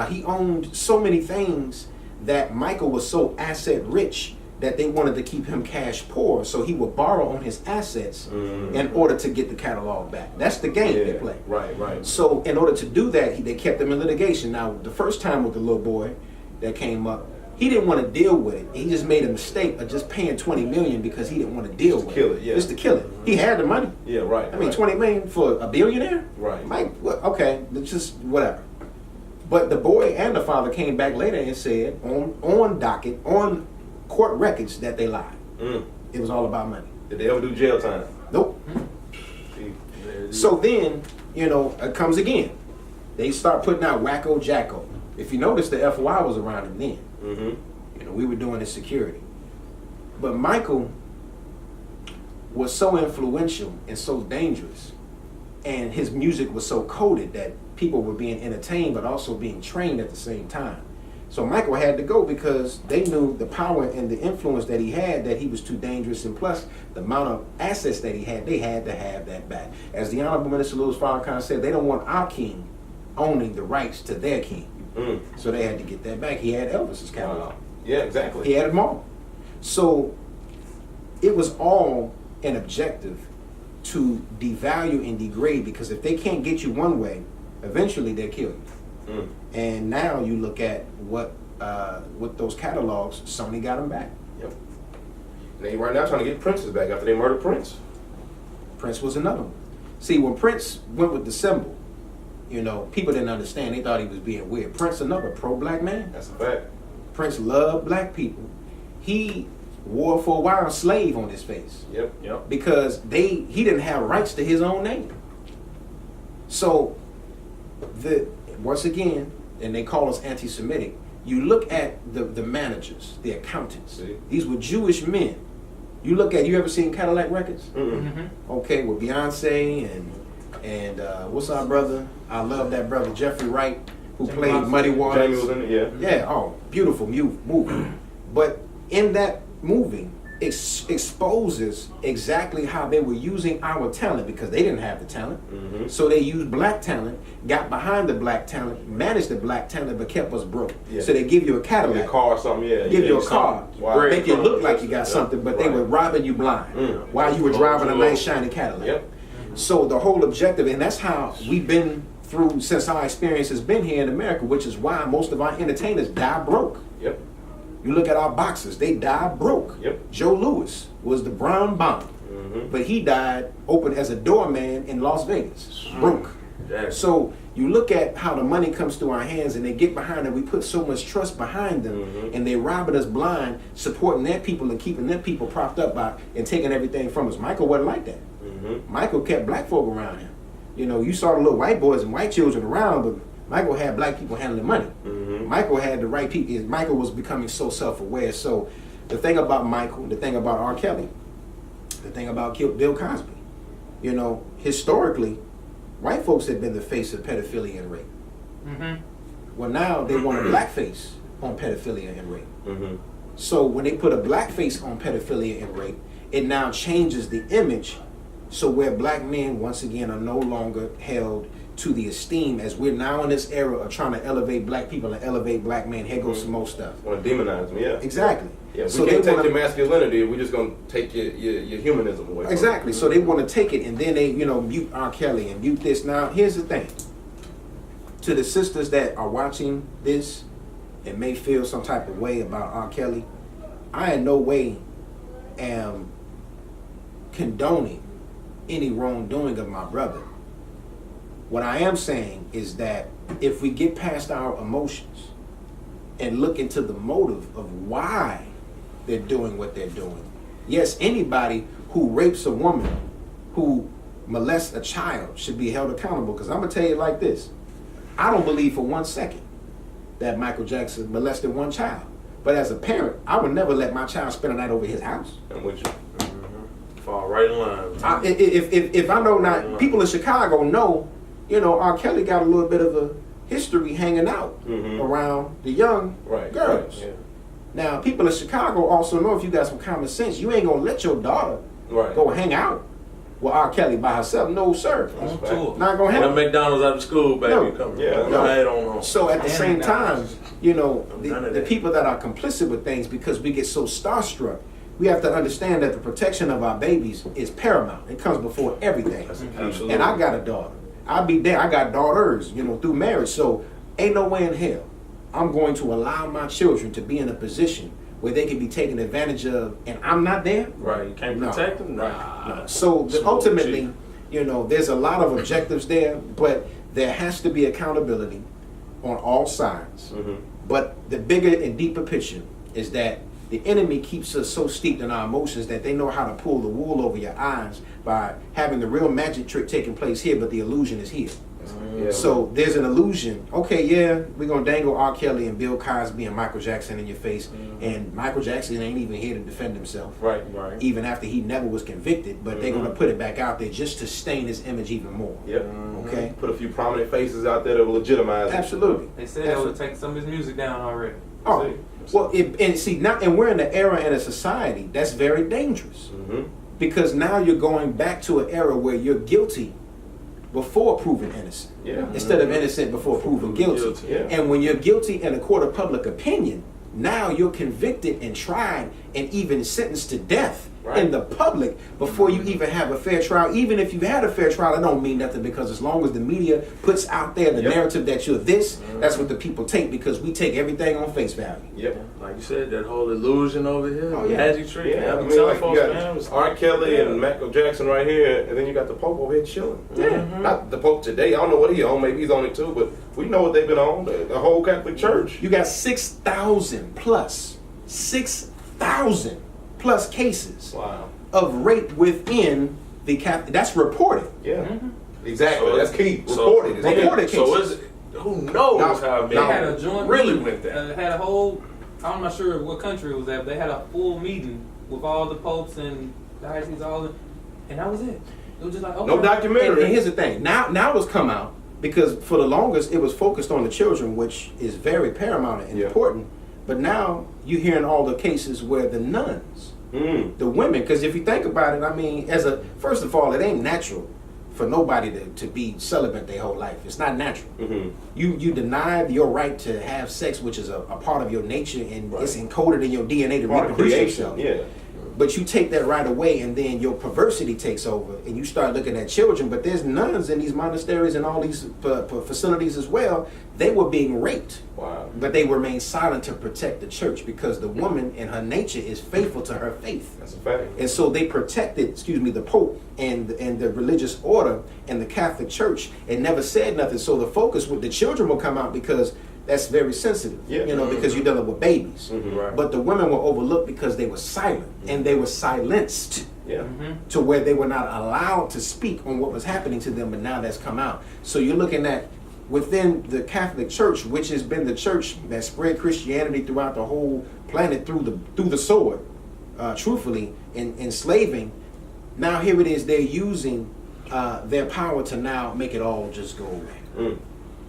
He owned so many things that Michael was so asset rich that they wanted to keep him cash poor, so he would borrow on his assets in order to get the catalog back. That's the game they play. Right. So in order to do that, they kept him in litigation. Now, the first time with the little boy that came up, he didn't want to deal with it. He just made a mistake of just paying $20 million because he didn't want to deal with it. Just to kill it. He had the money. Yeah, right. I mean, $20 million for a billionaire? Right. Mike, okay, it's just whatever. But the boy and the father came back later and said on court records that they lied. It was all about money. Did they ever do jail time? Nope. So then, you know, it comes again. They start putting out Wacko Jacko. If you notice, the FY was around him then. You know, we were doing his security. But Michael was so influential and so dangerous, and his music was so coded that people were being entertained but also being trained at the same time. So Michael had to go because they knew the power and the influence that he had, that he was too dangerous, and plus the amount of assets that he had, they had to have that back. As the Honorable Minister Louis Farrakhan said, they don't want our king owning the rights to their king. So they had to get that back. He had Elvis's catalog. Yeah, exactly. He had them all. So it was all an objective to devalue and degrade, because if they can't get you one way, eventually they'll kill you. And now you look at what those catalogs, Sony got them back. Yep. They right now trying to get Prince's back after they murdered Prince. Prince was another one. See, when Prince went with the symbol, you know, people didn't understand. They thought he was being weird. Prince, another pro-black man. That's a fact. Prince loved black people. He wore for a while a slave on his face. Yep. Because he didn't have rights to his own name. So once again, and they call us anti-Semitic, you look at the managers, the accountants. See? These were Jewish men. You ever seen Cadillac Records? Okay, with Beyonce and what's our brother? I love that brother, Jeffrey Wright, who played Muddy Waters. Jamie was in it, Yeah, oh, beautiful movie. But in that movie, it exposes exactly how they were using our talent, because they didn't have the talent. So they used black talent, got behind the black talent, managed the black talent, but kept us broke. So they give you a Cadillac. A car or something, Give you a car. Make you look like you got something, but they were robbing you blind while you were driving a nice shiny Cadillac. So the whole objective, and that's how we've been through since our experience has been here in America, which is why most of our entertainers die broke. You look at our boxers, they die broke. Joe Louis was the brown bomber, but he died open as a doorman in Las Vegas, broke. So you look at how the money comes through our hands, and they get behind it. We put so much trust behind them, and they robbing us blind, supporting their people and keeping their people propped up by and taking everything from us. Michael wasn't like that. Michael kept black folk around him. You know, you saw the little white boys and white children around, but Michael had black people handling money. Michael had the right people. Michael was becoming so self-aware. So the thing about Michael, the thing about R. Kelly, the thing about Bill Cosby, you know, historically, white folks had been the face of pedophilia and rape. Well, now they want a black face on pedophilia and rape. So when they put a black face on pedophilia and rape, it now changes the image So where black men, once again, are no longer held to the esteem as we're now in this era of trying to elevate black people and elevate black men. Here goes some more stuff. Want to demonize them, yeah. Exactly. Yeah, we so can't they take wanna, your masculinity. We're just gonna take your humanism away. exactly. So they want to take it and then they, mute R. Kelly and mute this. Now, here's the thing. To the sisters that are watching this and may feel some type of way about R. Kelly, I in no way am condoning any wrongdoing of my brother. What I am saying is that if we get past our emotions and look into the motive of why they're doing what they're doing. Yes, anybody who rapes a woman, who molests a child should be held accountable. Because I'm going to tell you like this. I don't believe for 1 second that Michael Jackson molested one child. But as a parent, I would never let my child spend a night over his house. I'm with you. Fall right in line. If I know not, people in Chicago know, R. Kelly got a little bit of a history hanging out around the young girls. Right, yeah. Now, people in Chicago also know if you got some common sense, you ain't gonna let your daughter go hang out with R. Kelly by herself. No, sir. On tour. Not gonna happen. When McDonald's after school, baby, No. come. Yeah. No. I don't know. So at the same time, None of the that. people that are complicit with things, because we get so starstruck, we have to understand that the protection of our babies is paramount. It comes before everything. Absolutely. And I got a daughter. I'll be there. I got daughters, through marriage. So ain't no way in hell I'm going to allow my children to be in a position where they can be taken advantage of, and I'm not there. Right. You can't No. protect them. No. So Slow ultimately, cheap. there's a lot of objectives there, but there has to be accountability on all sides. But the bigger and deeper picture is that the enemy keeps us so steeped in our emotions that they know how to pull the wool over your eyes by having the real magic trick taking place here, but the illusion is here. Yeah. So there's an illusion. Okay, yeah, we're gonna dangle R. Kelly and Bill Cosby and Michael Jackson in your face, and Michael Jackson ain't even here to defend himself. Right. Even after he never was convicted, but they're gonna put it back out there just to stain his image even more. Yep. Okay. Put a few prominent faces out there that will legitimize it. Absolutely. They said they would have taken some of his music down already. Oh, well, and we're in an era and a society that's very dangerous because now you're going back to an era where you're guilty before proven innocent, instead of innocent before proven guilty. Yeah. And when you're guilty in a court of public opinion, now you're convicted and tried and even sentenced to death in the public before you even have a fair trial. Even if you've had a fair trial, it don't mean nothing, because as long as the media puts out there the narrative that you're this, that's what the people take, because we take everything on face value. Yep. Like you said, that whole illusion over here, Oh, yeah. magic trick. Yeah, I I'm mean, telling like, folks, you man, it got was- R. Kelly and Michael Jackson right here, and then you got the Pope over here chilling. Yeah. Not the Pope today. I don't know what he on. Maybe he's on it too, but we know what they've been on. The whole Catholic Church. You got 6,000 plus cases Wow. of rape within the Catholic. That's reported. Yeah. Exactly. So That's key. so- Reported. It's Reported here. So cases. is it, who knows Now- how They many had a joint really meeting, went there? had a whole, I'm not sure what country it was at, but they had a full meeting with all the popes and dioceses, and that was it. It was just like, okay. No documentary. And here's the thing. Now it's come out because for the longest it was focused on the children, which is very paramount and important. But now you're hearing all the cases where the nuns, the women, because if you think about it, I mean, first of all, it ain't natural for nobody to be celibate their whole life. It's not natural. You deny your right to have sex, which is a part of your nature, and it's encoded in your DNA to Part of reproduce creation. yourself. Yeah. But you take that right away, and then your perversity takes over, and you start looking at children. But there's nuns in these monasteries and all these facilities as well. They were being raped. Wow. But they remain silent to protect the church because the woman in her nature is faithful to her faith. That's a fact. And so they protected, the Pope and the religious order and the Catholic Church, and never said nothing. So the focus with the children will come out because that's very sensitive, because you're dealing with babies. Right. But the women were overlooked because they were silent and they were silenced Yeah. to where they were not allowed to speak on what was happening to them, but now that's come out. So you're looking at within the Catholic Church, which has been the church that spread Christianity throughout the whole planet through the sword, truthfully, in enslaving. Now here it is, they're using their power to now make it all just go away.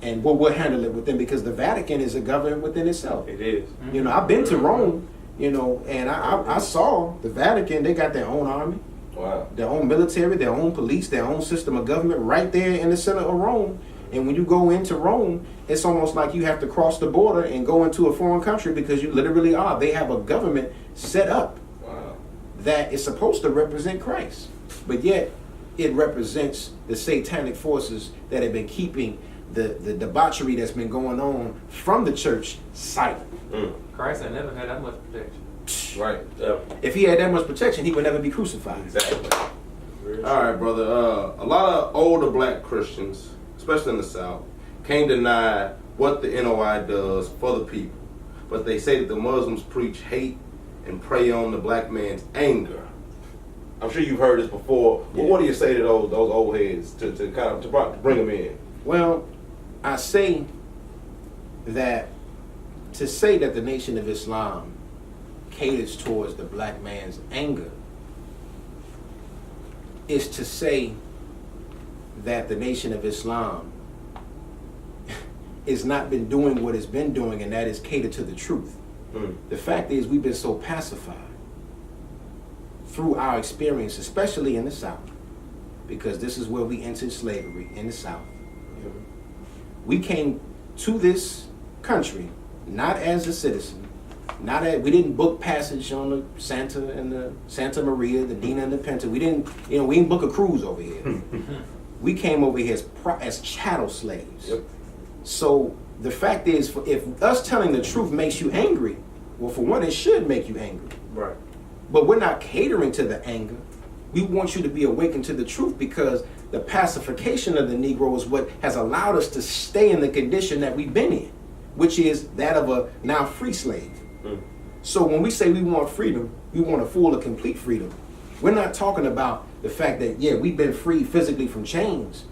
And we'll handle it within, because the Vatican is a government within itself. It is. I've been to Rome, and I saw the Vatican. They got their own army. Wow. Their own military, their own police, their own system of government right there in the center of Rome. And when you go into Rome, it's almost like you have to cross the border and go into a foreign country because you literally are. They have a government set up that is supposed to represent Christ. But yet, it represents the satanic forces that have been keeping the debauchery that's been going on from the church silent. Christ ain't never had that much protection. Right. If he had that much protection, he would never be crucified. Exactly. All right, brother. A lot of older black Christians, especially in the South, can't deny what the NOI does for the people. But they say that the Muslims preach hate and prey on the black man's anger. I'm sure you've heard this before. Yeah. Well, what do you say to those old heads to kind of bring them in? Well, I say that to say that the Nation of Islam caters towards the black man's anger is to say that the Nation of Islam has not been doing what it's been doing, and that is cater to the truth. The fact is, we've been so pacified through our experience, especially in the South, because this is where we entered slavery, in the South. We came to this country not as a citizen, we didn't book passage on the Santa and the Santa Maria, the Dina and the Pinta. We didn't book a cruise over here. We came over here as chattel slaves. Yep. So the fact is, if us telling the truth makes you angry, well, for one, it should make you angry. Right. But we're not catering to the anger. We want you to be awakened to the truth, because the pacification of the Negro is what has allowed us to stay in the condition that we've been in, which is that of a now free slave. So when we say we want freedom, we want a full and complete freedom. We're not talking about the fact that, yeah, we've been free physically from chains,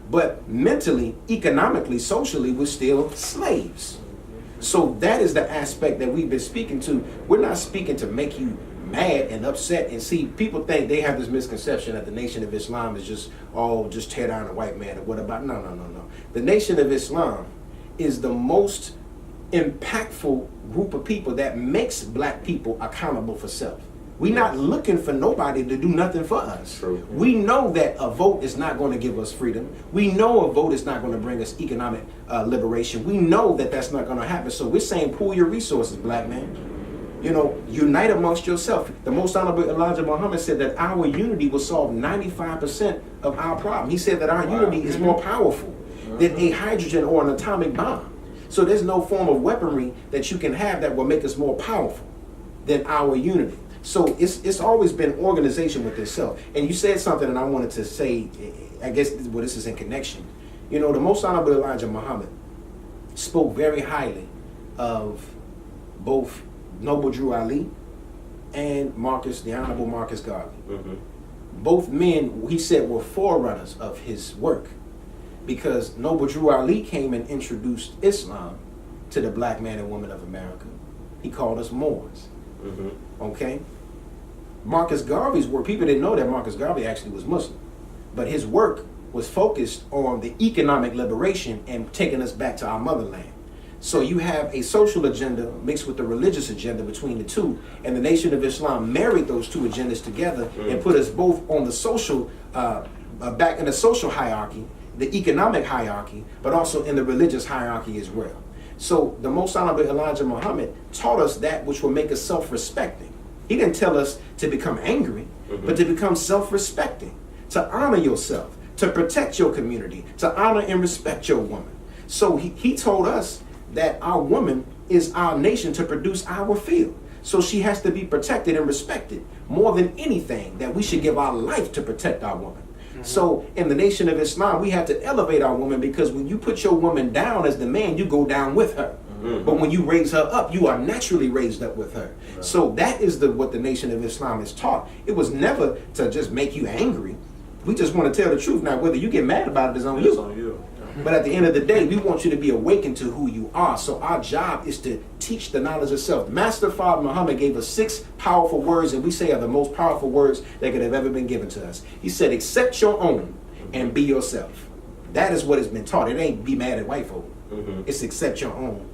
but mentally, economically, socially, we're still slaves. So that is the aspect that we've been speaking to. We're not speaking to make you mad and upset. And see, people think they have this misconception that the Nation of Islam is just tear down a white man or what about? No. The Nation of Islam is the most impactful group of people that makes black people accountable for self. We're not looking for nobody to do nothing for us. True. We know that a vote is not going to give us freedom. We know a vote is not going to bring us economic liberation. We know that that's not going to happen. So we're saying, pool your resources, black man. Unite amongst yourself. The Most Honorable Elijah Muhammad said that our unity will solve 95% of our problem. He said that our unity is more powerful than a hydrogen or an atomic bomb. So there's no form of weaponry that you can have that will make us more powerful than our unity. So it's always been organization with itself. And you said something, and I wanted to say, I guess this is in connection. The Most Honorable Elijah Muhammad spoke very highly of both Noble Drew Ali and the Honorable Marcus Garvey. Both men, he said, were forerunners of his work, because Noble Drew Ali came and introduced Islam to the black man and woman of America. He called us Moors. Okay? Marcus Garvey's work, people didn't know that Marcus Garvey actually was Muslim, but his work was focused on the economic liberation and taking us back to our motherland. So you have a social agenda mixed with the religious agenda between the two, and the Nation of Islam married those two agendas together and put us both on the social, back in the social hierarchy, the economic hierarchy, but also in the religious hierarchy as well. So the Most Honorable Elijah Muhammad taught us that which will make us self-respecting. He didn't tell us to become angry, but to become self-respecting, to honor yourself, to protect your community, to honor and respect your woman. So he told us that our woman is our nation to produce our field. So she has to be protected and respected more than anything, that we should give our life to protect our woman. So in the Nation of Islam, we have to elevate our woman, because when you put your woman down as the man, you go down with her. But when you raise her up, you are naturally raised up with her. So that is what the Nation of Islam is taught. It was never to just make you angry. We just want to tell the truth. Now, whether you get mad about it is on you. But at the end of the day, we want you to be awakened to who you are. So our job is to teach the knowledge of self. Master Father Muhammad gave us 6 powerful words, and we say are the most powerful words that could have ever been given to us. He said, accept your own and be yourself. That is what has been taught. It ain't be mad at white folk. It's accept your own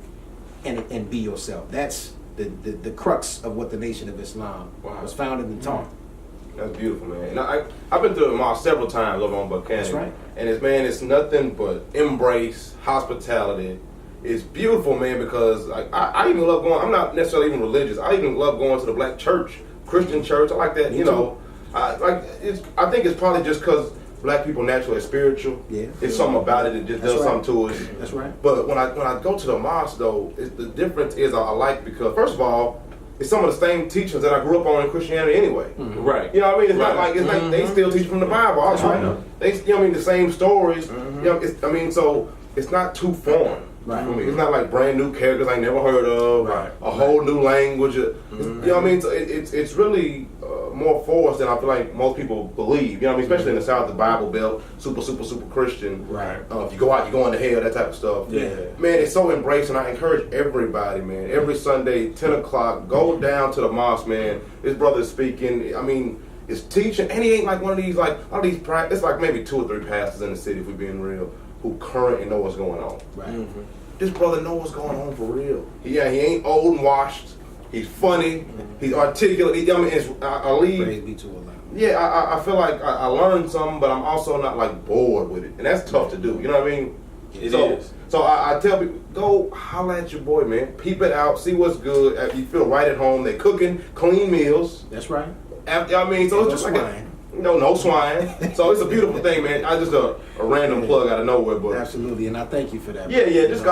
and be yourself. That's the crux of what the Nation of Islam was founded and taught. That's beautiful, man. And I've been through the mosque several times over on Buchanan. That's right. And it's nothing but embrace, hospitality. It's beautiful, man, because I even love going. I'm not necessarily even religious. I even love going to the black church, Christian church. I like that. Me you too. know, I think it's probably just because black people naturally are spiritual. Yeah. It's something about it that just That's does right. something to us. That's right. But when I go to the mosque though, the difference is I like because first of all, it's some of the same teachings that I grew up on in Christianity anyway. Right. You know what I mean? It's not Right. like it's like they still teach from the Bible. That's right. They, you know what I mean, the same stories. You know, so it's not too foreign. Right. For me. It's not like brand new characters I never heard of. Right. A whole new language. You know what I mean? So it's really more forced than I feel like most people believe. You know what I mean? Especially in the South, the Bible Belt, super Christian. Right. If you go out, you're going to hell. That type of stuff. Yeah. Man, it's so embraced, and I encourage everybody, man. Every Sunday, 10 o'clock, go down to the mosque, man. This brother is speaking. I mean, it's teaching, and he ain't like one of these, like, all these, it's like maybe 2 or 3 pastors in the city, if we're being real, who currently know what's going on. Right. This brother know what's going on for real. He ain't old and washed. He's funny. He's articulate. I mean, I leave. Praise be to Allah. Yeah, I feel like I learned something, but I'm also not like bored with it, and that's tough to do. You know what I mean? It so, is. So I tell people, go holler at your boy, man. Peep it out, see what's good. You feel right at home. They cooking clean meals. That's right. I mean, so it's No just like swine. no swine. So it's a beautiful thing, man. I just a random plug out of nowhere, but Absolutely, and I thank you for that. yeah. Just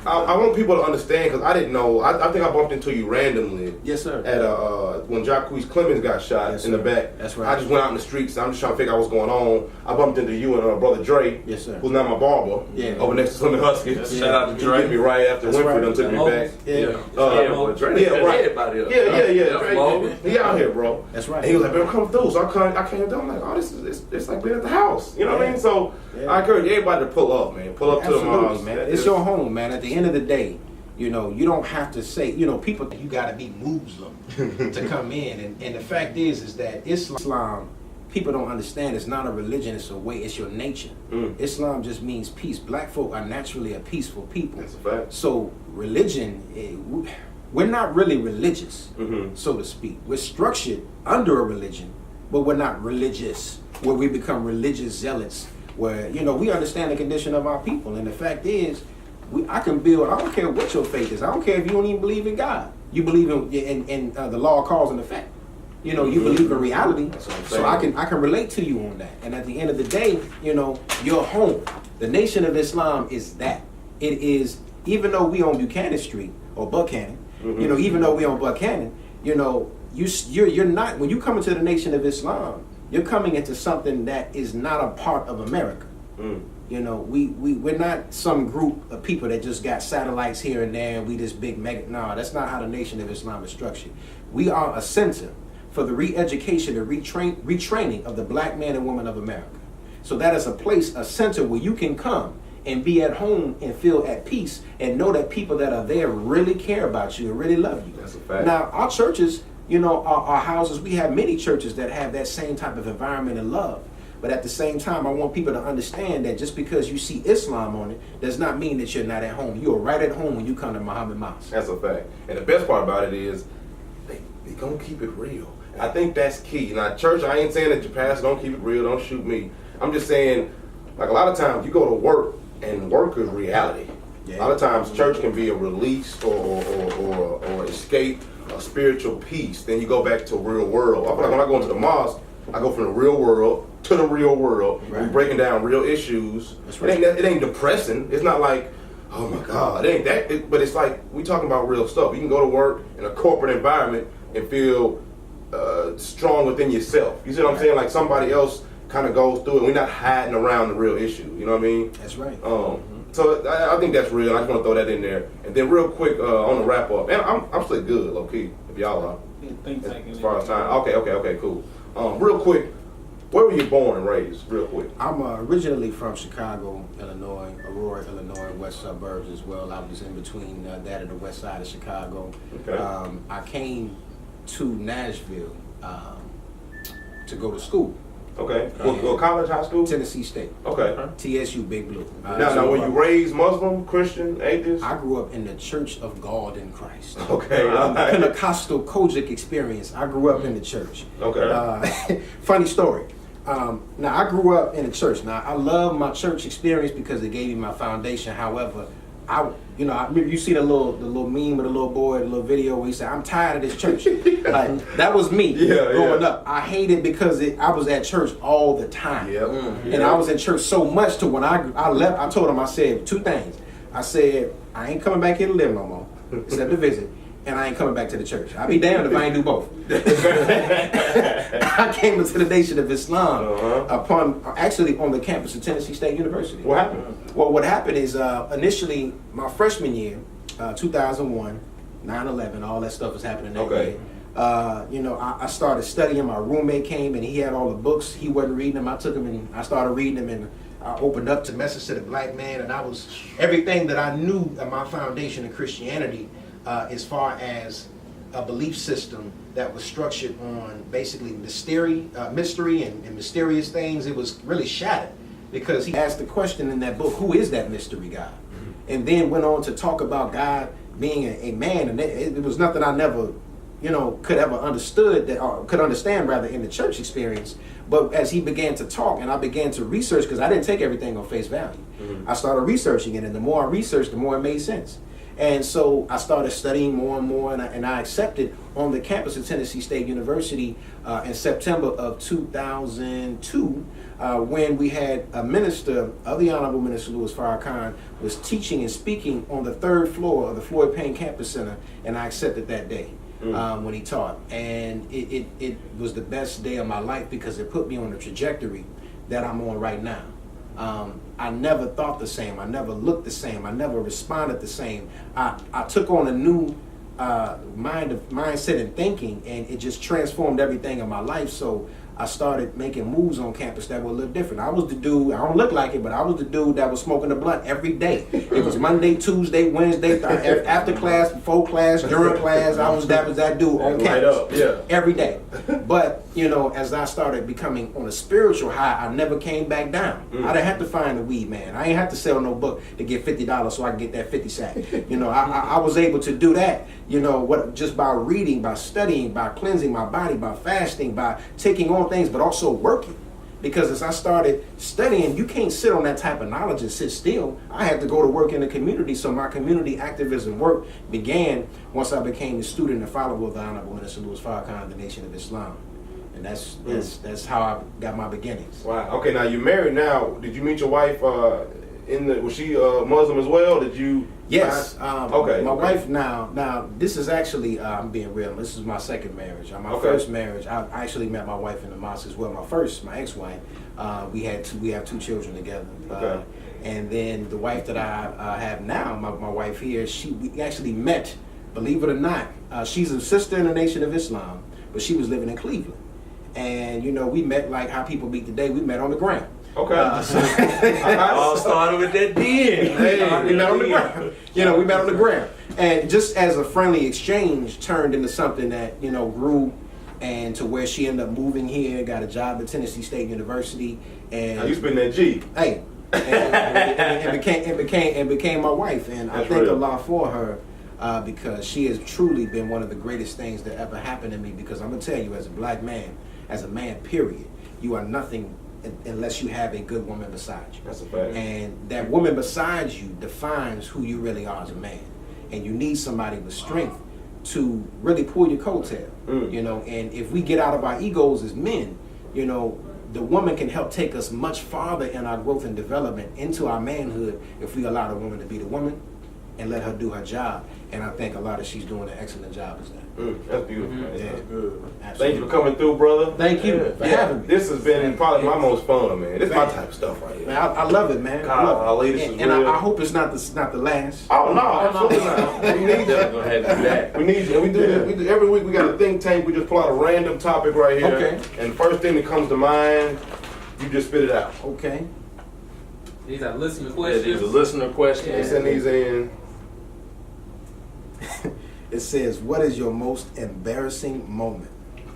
I want people to understand because I didn't know. I think I bumped into you randomly. Yes, sir. At when Jacquees Clemens got shot Yes, in the sir. back. That's right. I just went out in the streets. I'm just trying to figure out what's going on. I bumped into you and brother Dre. Yes, sir. Who's now my barber. Yeah. Over next to Slim and Husky. Yeah. Shout out to He Dre. hit me right after That's Winfrey right. done took me back. Yeah. Well, Dre yeah, set right. everybody up. Yeah. From Logan. He out here, bro. That's right. And he was like, "Man, come through." So I came down. I'm like, "Oh, this is it's like being at the house." You know what I Yeah. mean? So Yeah. I encourage everybody to pull up, man. Pull up to the Absolutely, mosque, man. It's your home, man. At the end of the day, you know, you don't have to say, you know, people think you got to be Muslim to come in. And the fact is that Islam, people don't understand, it's not a religion, it's a way, it's your nature. Islam just means peace. Black folk are naturally a peaceful people. That's a fact. So religion, we're not really religious, Mhm. so to speak. We're structured under a religion, but we're not religious, where we become religious zealots, where, you know, we understand the condition of our people. And the fact is, I can build, I don't care what your faith is. I don't care if you don't even believe in God. You believe in the law of cause and effect. You know, you believe in reality. That's what I'm So saying. I can relate to you on that. And at the end of the day, you know, your home, the Nation of Islam is that. It is, even though we on Buchanan Street or Buchanan, you know, even though we on Buchanan, you know, you're not, when you come into the Nation of Islam, you're coming into something that is not a part of America. You know, we're not some group of people that just got satellites here and there and we this big mega. No, that's not how the Nation of Islam is structured. We are a center for the re-education and retraining of the black man and woman of America. So that is a place, a center where you can come and be at home and feel at peace and know that people that are there really care about you and really love you. That's a fact. Now, our churches, you know, our houses, we have many churches that have that same type of environment and love. But at the same time, I want people to understand that just because you see Islam on it does not mean that you're not at home. You are right at home when you come to Muhammad Mosque. That's a fact. And the best part about it is they gonna keep it real. And I think that's key. Now, church, I ain't saying that your pastor don't keep it real, don't shoot me. I'm just saying, like a lot of times you go to work and work is reality. Yeah. A lot of times church can be a release or escape, a spiritual peace. Then you go back to real world. I feel like when I go into the mosque, I go from the real world to the real world. Right. We're breaking down real issues. That's right. It ain't depressing. It's not like, oh my God, it ain't that. But it's like we talking about real stuff. You can go to work in a corporate environment and feel strong within yourself. You see what I'm saying? Like somebody else kind of goes through it. We're not hiding around the real issue. You know what I mean? That's right. So I think that's real. I just want to throw that in there. And then real quick on the wrap up. And I'm still good, low key. If y'all are. As far as time. Okay, cool. Real quick, where were you born and raised? Real quick. I'm originally from Chicago, Illinois, Aurora, Illinois, west suburbs as well. I was in between that and the west side of Chicago. Okay. I came to Nashville to go to school. Okay. What college, high school? Tennessee State. Okay. TSU, Big Blue. Now, were you raised Muslim, Christian, atheist? I grew up in the Church of God in Christ. Okay. Pentecostal Kojic experience. I grew up in the church. Okay. Funny story. Now, I grew up in the church. Now, I love my church experience because it gave me my foundation. However, you see the little meme with the little boy, the little video where he said, "I'm tired of this church." Like, that was me growing up. I hated because I was at church all the time. Yep. And I was in church so much to when I left, I told him, I said two things. I said, I ain't coming back here to live no more, except to visit. And I ain't coming back to the church. I'd be damned if I ain't do both. I came into the Nation of Islam on the campus of Tennessee State University. What happened? Well, what happened is initially my freshman year, 2001, 9/11, all that stuff was happening that year. I started studying. My roommate came and he had all the books. He wasn't reading them. I took them and I started reading them, and I opened up to Message to the Black Man, and I was everything that I knew of my foundation in Christianity. As far as a belief system that was structured on basically mystery and mysterious things, it was really shattered because he asked the question in that book, who is that mystery God? And then went on to talk about God being a man, and it was nothing I never, could ever understand rather in the church experience. But as he began to talk and I began to research, because I didn't take everything on face value, I started researching it, and the more I researched, the more it made sense. And so I started studying more and more, and I accepted on the campus of Tennessee State University in September of 2002, when we had a minister of the Honorable Minister Louis Farrakhan was teaching and speaking on the 3rd floor of the Floyd Payne Campus Center, and I accepted that day when he taught. And it was the best day of my life because it put me on the trajectory that I'm on right now. I never thought the same. I never looked the same. I never responded the same. I took on a new mindset and thinking, and it just transformed everything in my life. So I started making moves on campus that were a little different. I was the dude, I don't look like it, but I was the dude that was smoking the blunt every day. It was Monday, Tuesday, Wednesday, after class, before class, during class. That was that dude on campus every day. But, as I started becoming on a spiritual high, I never came back down. I didn't have to find a weed man. I ain't have to sell no book to get $50 so I can get that 50 sack. I was able to do that, just by reading, by studying, by cleansing my body, by fasting, by taking on things, but also working. Because as I started studying, you can't sit on that type of knowledge and sit still. I had to go to work in the community, so my community activism work began once I became a student and follower of the Honorable Minister Louis Farrakhan, the Nation of Islam. And that's how I got my beginnings. Wow. Okay, now you're married now. Did you meet your wife was she Muslim as well? Did you? Yes. Okay. My wife now this is actually, I'm being real, this is my second marriage. My first marriage, I actually met my wife in the mosque as well. My ex-wife, we have 2 children together. Okay. And then the wife that I have now, my wife here, we actually met, believe it or not, she's a sister in the Nation of Islam, but she was living in Cleveland. And we met like how people meet today, we met on the ground. Okay. All started with that den. We met on the ground. We met on the ground. And just as a friendly exchange turned into something that, grew, and to where she ended up moving here, got a job at Tennessee State University. And now you spend that G. Hey. And became my wife. And That's I thank real. Allah for her. Because she has truly been one of the greatest things that ever happened to me. Because I'm going to tell you, as a black man, as a man, period, you are nothing unless you have a good woman beside you. That's a fact. And that woman beside you defines who you really are as a man. And you need somebody with strength to really pull your coattail. And if we get out of our egos as men, the woman can help take us much farther in our growth and development into our manhood if we allow the woman to be the woman and let her do her job. And I think a lot of she's doing an excellent job as that. That's beautiful. Yeah. That's good. Absolutely. Thank you for coming through, brother. Thank you for having me. This has been probably my most fun, man. This is my type of stuff right here. Man, I love it, man. I love it. And I hope it's not the last. Oh no, absolutely not. We need that. Gonna have to do that. We need you. We do this. We do, every week we got a think tank. We just pull out a random topic right here. Okay. And the first thing that comes to mind, you just spit it out. Okay. These are listener Yeah, questions. these are listener questions. They send these in. It says, what is your most embarrassing moment?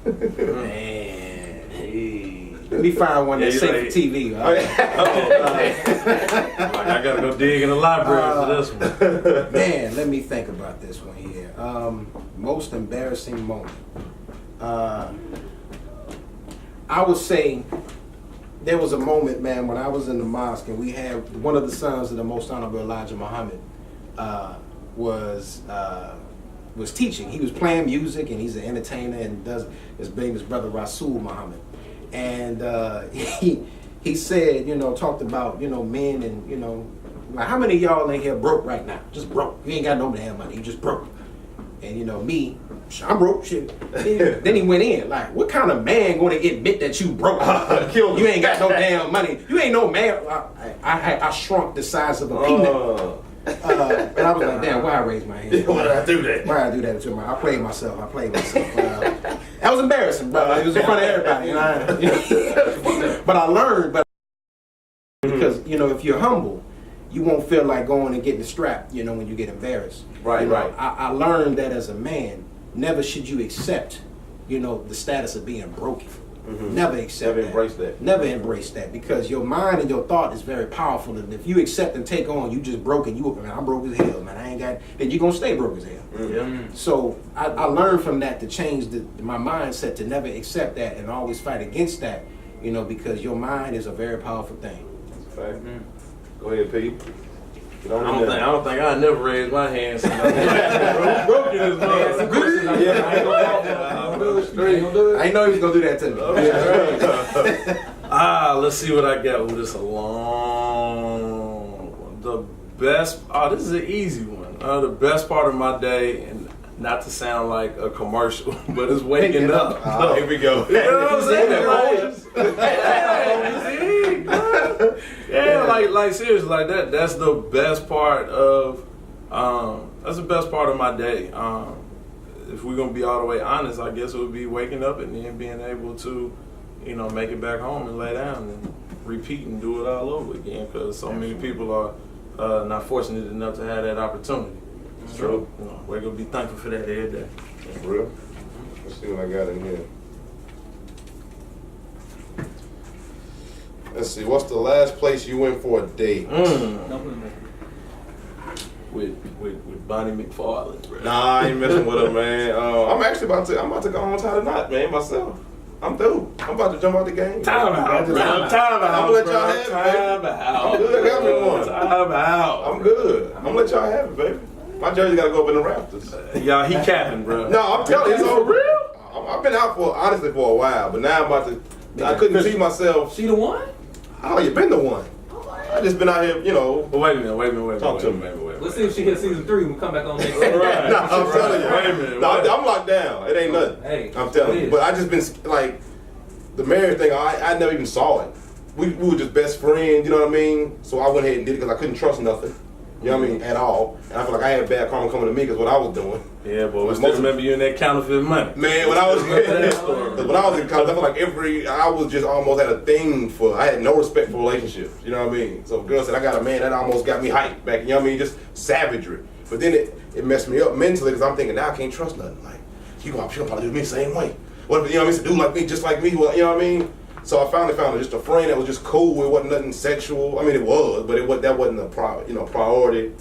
Man, hey. Let me find one that's Yeah, safe like- for TV. Like, I gotta go dig in the library for this one. Man, let me think about this one here. Most embarrassing moment. I would say there was a moment, man, when I was in the mosque and we had one of the sons of the Most Honorable Elijah Muhammad was teaching. He was playing music and he's an entertainer and does his name is Brother Rasul Muhammad. And he said, talked about, men and, like how many of y'all in here broke right now? Just broke. You ain't got no damn money. You just broke. And me, I'm broke. Shit. Then he went in like, what kind of man going to admit that you broke? You ain't got no damn money. You ain't no man. I shrunk the size of a peanut. And I was like, damn, why I raised my hand? Why did I do that? Why I do that to him? I played myself. That was embarrassing, brother. It was in front of everybody. But I learned. Because if you're humble, you won't feel like going and getting strapped. When you get embarrassed. Right, right. I learned that as a man, never should you accept, the status of being broken. Mm-hmm. Never accept Never that. embrace that. Never embrace that because your mind and your thought is very powerful. And if you accept and take on, you just broken. I'm broke as hell, man. I ain't got. Then you gonna stay broke as hell. Mm-hmm. So I learned from that to change my mindset to never accept that and always fight against that. Because your mind is a very powerful thing. That's a fact. Go ahead, Pete. I don't think I never raised my hand. So broken as I didn't know he was gonna do that to me. Let's see what I got. Oh, this the best. Oh, this is an easy one. The best part of my day, and not to sound like a commercial, but it's waking up. Here we go. You know what I'm saying? Yeah, like seriously, like that. That's the best part of. That's the best part of my day. If we're gonna be all the way honest, I guess it would be waking up and then being able to, make it back home and lay down and repeat and do it all over again. Because so many people are not fortunate enough to have that opportunity. It's true. We're gonna be thankful for that every day. That's real. Let's see what I got in here. Let's see. What's the last place you went for a date? With Bonnie McFarland, bro. Nah, I ain't messing with her, man. I'm about to go on tie the knot, man, myself. I'm through. I'm about to jump out the game. Time out, bro. Time out. I'm gonna let y'all have it, Time baby. out. I'm good. I got me one. Time out. I'm good. I'm gonna let y'all have it, baby. My jersey gotta go up in the rafters. Y'all, he capping, bro. No, I'm telling you, it's all real. I've been out honestly for a while, but now I'm about to. I couldn't see myself. She the one? Oh, you been the one. I just been out here, But wait a minute. Talk to me. Let's see if she hits season 3 and we come back on next Right. No, I'm telling you. Wait a minute. No, I'm locked down. It ain't nothing. Hey, I'm telling you. But I just been like the marriage thing. I never even saw it. We were just best friends. You know what I mean? So I went ahead and did it because I couldn't trust nothing. You know what I mean? At all. And I feel like I had bad karma coming to me because what I was doing. Yeah, but we still remember you in that counterfeit money. Man, when I was That story. when I was in college, I feel like I was just almost had a thing for. I had no respect for relationships. You know what I mean? So a girl said I got a man, that almost got me hyped back. You know what I mean? Just savagery. But then it messed me up mentally because I'm thinking now I can't trust nothing. Like she gonna probably do me the same way. What if, you know what I mean? It's a dude like me, just like me. Well, you know what I mean? So I finally found just a friend that was just cool. It wasn't nothing sexual. I mean, it was, but that wasn't a priority.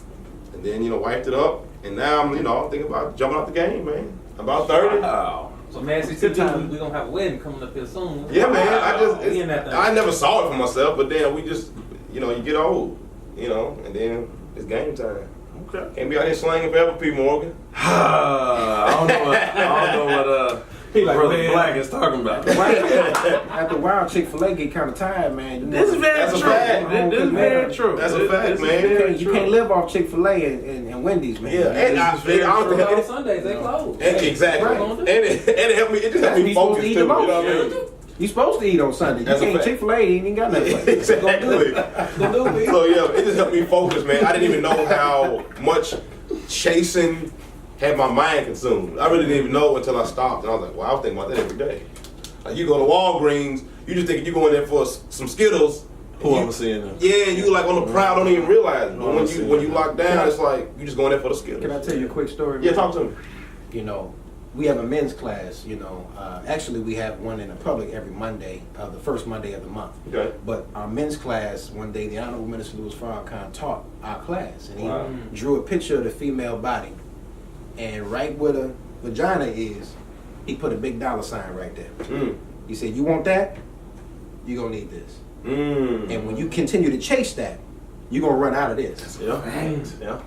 And then wiped it up. And now I'm thinking about jumping out the game, man. About 30. Wow. So MassCtv, we gonna have a wedding coming up here soon. Yeah, man. We in that thing. I never saw it for myself, but then we just, you get old, and then it's game time. Okay. Can't be out here slanging forever, P. Morgan. I don't know what Brother Black is talking about. After a while, Chick-fil-A get kind of tired, man. This is very That's a true. fact. This is very true. That's a fact, man. You can't live off Chick-fil-A and Wendy's, man. Yeah, and On Sundays they close. exactly. Right. And it helped me. It just helped me That's what focus you too. supposed to eat You the know most. what I mean? You supposed to eat on Sunday. That's a You can't fact. Chick-fil-A ain't even got nothing. Exactly. Gonna do it. So yeah, it just helped me focus, man. I didn't even know how much chasing had my mind consumed. I really didn't even know until I stopped, and I was like, "Well, I was thinking about that every day." Like you go to Walgreens, you just thinking you going there for some Skittles. Who I'm seeing them? Yeah, you like on the prowl, don't even realize it. But I'm when seeing you that. lock down, it's like you just going there for the Skittles. Can I tell you a quick story? Yeah, man? talk to me. we have a men's class, you know. Actually, we have one in the public every Monday, the first Monday of the month. Okay. But our men's class, one day, the Honorable Minister Louis Farrakhan taught our class, and he Wow. drew a picture of the female body, and right where the vagina is, he put a big $sign right there. Mm. He said, "You want that? You're gonna need this." Mm. And when you continue to chase that, you're gonna run out of this. Yeah. Yeah.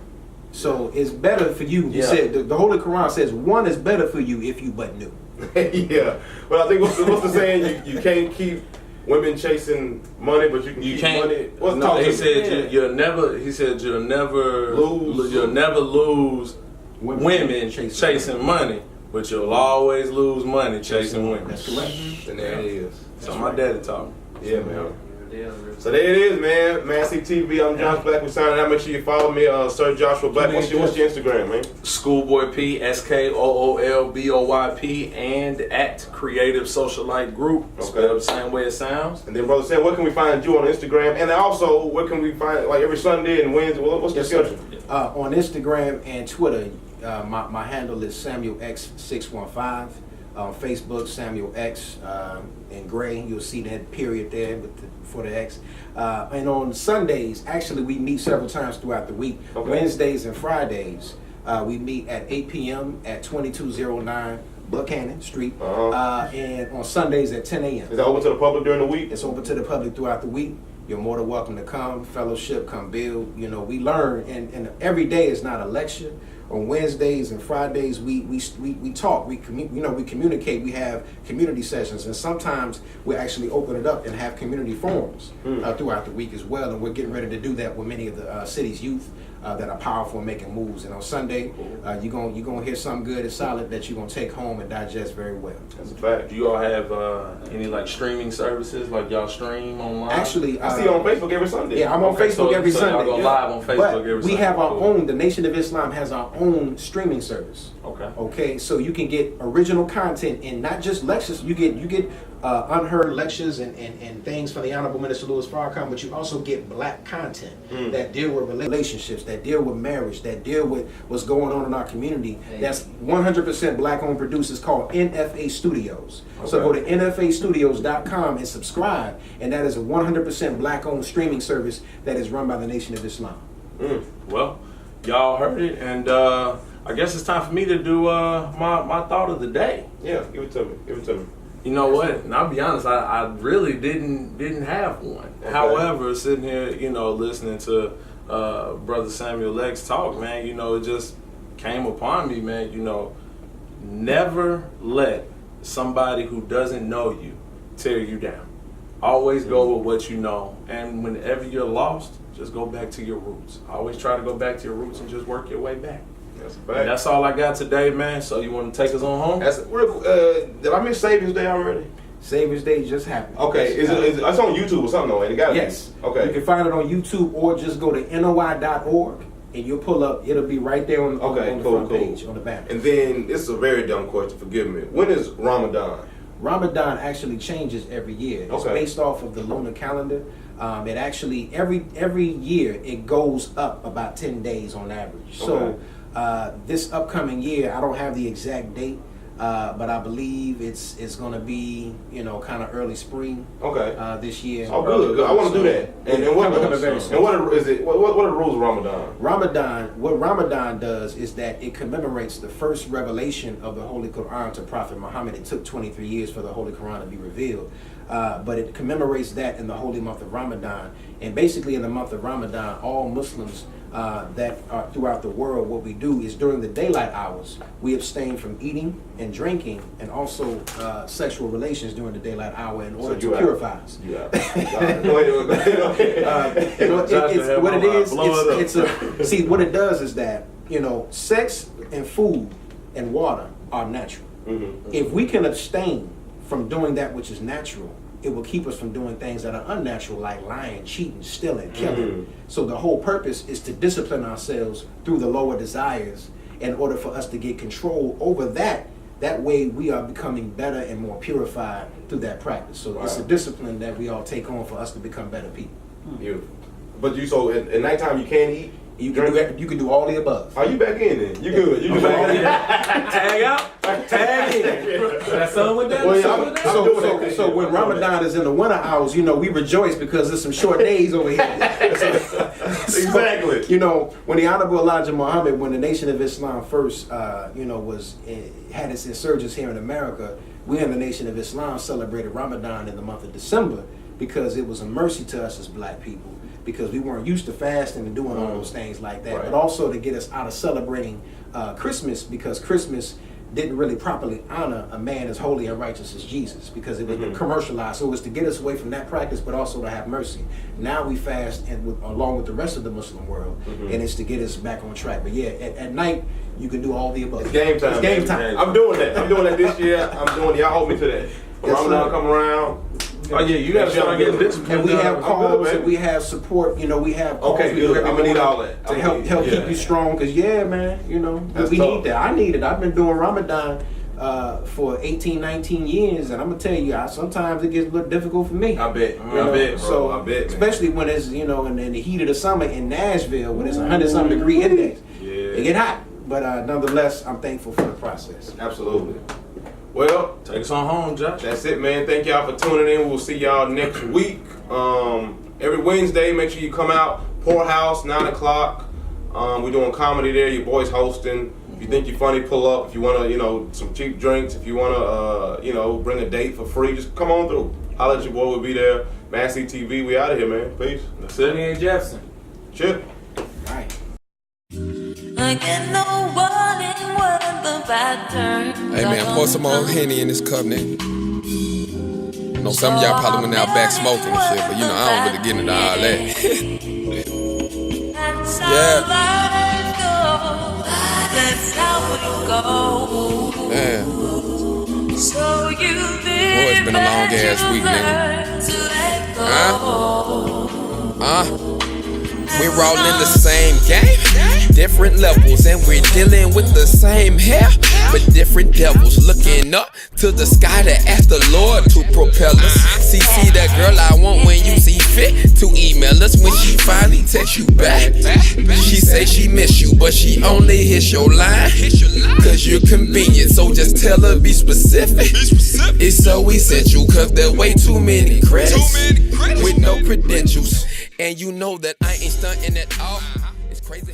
So it's better for you. He Yeah. said the Holy Quran says one is better for you if you but knew. Yeah, but I think what's the saying? You can't keep women chasing money, but you can You keep can't. money. What's No, talking? he said you'll never. He said you'll never Lose. You'll never lose women chasing chasing money, but you'll always lose money chasing women. That's correct. And there it is. So my daddy taught me. Yeah, man. So there it is, man. MassCtv. I'm Josh Black. We're signing out. Make sure you follow me, Sir Joshua Black. What's your Instagram, man? Schoolboy P, SKOOLBOYP, and at Creative Socialite Group. Okay. Spelled the same way it sounds. And then, Brother Sam, where can we find you on Instagram? And also, where can we find, like, every Sunday and Wednesday? What's the schedule? On Instagram and Twitter, my handle is SamuelX615. On Facebook, Samuel X in gray. You'll see that period there for the X. And on Sundays, actually, we meet several times throughout the week. Okay. Wednesdays and Fridays, we meet at 8 p.m. at 2209 Buchanan Street. And on Sundays at 10 a.m. Is that open to the public during the week? It's open to the public throughout the week. You're more than welcome to come, fellowship, come build. You know, we learn, and every day is not a lecture. On Wednesdays and Fridays, we talk, we communicate, we have community sessions, and sometimes we actually open it up and have community forums throughout the week as well. And we're getting ready to do that with many of the city's youth that are powerful and making moves. And on Sunday, you're gonna hear something good and solid that you're gonna take home and digest very well. That's a fact. Do you all have any like streaming services? Like y'all stream online? Actually, I see you on Facebook every Sunday. Yeah, I'm on Facebook every so Sunday. Y'all go live on Facebook But every we Sunday. have our Cool. own. The Nation of Islam has our own streaming service. Okay. Okay, so you can get original content and not just lectures. You get unheard lectures and things from the Honorable Minister Louis Farrakhan, but you also get black content that deal with relationships, that deal with marriage, that deal with what's going on in our community. That's 100% black-owned producers called NFA Studios. So go to nfastudios.com and subscribe, and that is a 100% black-owned streaming service that is run by the Nation of Islam. Well, y'all heard it, and I guess it's time for me to do my thought of the day. Yeah, give it to me. Give it to me. You know what? And I'll be honest, I really didn't have one. Okay. However, sitting here, listening to Brother Samuel X talk, man, it just came upon me, man. Never let somebody who doesn't know you tear you down. Always go with what you know, and whenever you're lost, just go back to your roots. Always try to go back to your roots and just work your way back. That's a And fact. that's all I got today, man. So you want to take us on home? Did I miss Savior's Day already? Savior's Day just happened. Okay, is it's on YouTube or something though? Ain't it got Yes. Okay. You can find it on YouTube or just go to NOI.org and you'll pull up. It'll be right there on the front page, on the banner. And then this is a very dumb question. Forgive me. When is Ramadan? Ramadan actually changes every year. It's Okay. based off of the lunar calendar. It actually every year it goes up about 10 days on average. Okay. So this upcoming year, I don't have the exact date, but I believe it's going to be kind of early spring. Okay. This year. Oh, good. I want to do that. And what coming very soon. and what is it? What are the rules of Ramadan? What Ramadan does is that it commemorates the first revelation of the Holy Quran to Prophet Muhammad. It took 23 years for the Holy Quran to be revealed, but it commemorates that in the holy month of Ramadan. And basically in the month of Ramadan, all Muslims that are throughout the world, what we do is during the daylight hours, we abstain from eating and drinking and also sexual relations during the daylight hour in order to purify us. Yeah. Go ahead. What it is, see, what it does is that, sex and food and water are natural. Mm-hmm. If we can abstain from doing that which is natural, it will keep us from doing things that are unnatural, like lying, cheating, stealing, killing. So the whole purpose is to discipline ourselves through the lower desires in order for us to get control over that. That way we are becoming better and more purified through that practice. So it's a discipline that we all take on for us to become better people. Beautiful. But so at nighttime you can't eat? You can do all the above. Are you back in then? You good. You just Tag out. So when Ramadan is in the winter hours, you know, we rejoice because there's some short days over here. Exactly. You know, when the Honorable Elijah Muhammad, when the Nation of Islam first, you know, had its insurgents here in America, we in the Nation of Islam celebrated Ramadan in the month of December because it was a mercy to us as black people, because we weren't used to fasting and doing all those things like that, but also to get us out of celebrating Christmas, because Christmas didn't really properly honor a man as holy and righteous as Jesus, because it was commercialized. So it was to get us away from that practice, but also to have mercy. Now we fast along with the rest of the Muslim world, and it's to get us back on track. But yeah, at night, you can do all the above. It's game time. It's game time. I'm doing that. I'm doing that this year. Y'all hold me to that. When Ramadan come around. Oh yeah, you gotta start getting disciplined. And we have calls, and we have support. You know, we have calls. Okay, good. I'm gonna need all that to help keep you strong. Cause yeah, man, you know, we need that. I need it. I've been doing Ramadan for 18, 19 years, and I'm gonna tell you, sometimes it gets a little difficult for me. I bet. I bet. So I bet, especially when it's, you know, in the heat of the summer in Nashville, when it's 100-something degree index, it get hot. But nonetheless, I'm thankful for the process. Absolutely. Well, take us on home, Josh. That's it, man. Thank y'all for tuning in. We'll see y'all next week. Every Wednesday, make sure you come out. Poorhouse, 9 o'clock. We're doing comedy there. Your boy's hosting. If you think you're funny, pull up. If you want to, you know, some cheap drinks. If you want to, you know, bring a date for free, just come on through. Holla at your boy. We'll be there. MassCtv. We out of here, man. Peace. That's it. 28th Jefferson. Chip. Right. I get no warning when the bad turns. Hey man, pour some more Henny in this cup, nigga. I know some of y'all probably went out back smoking and shit, but you know, I don't really get into all that. Yeah. That's how it goes. Man. So you live. Boy, it's been a long ass week, nigga. We're all in the same game, different levels, and we're dealing with the same hair, but different devils looking up to the sky to ask the Lord to propel us. See that girl I want when you see fit to email us when she finally texts you back. She say she miss you, but she only hits your line, cause you're convenient, so just tell her be specific. It's so essential, cause there way too many credits with no credentials. And you know that I ain't stunting at all. It's crazy.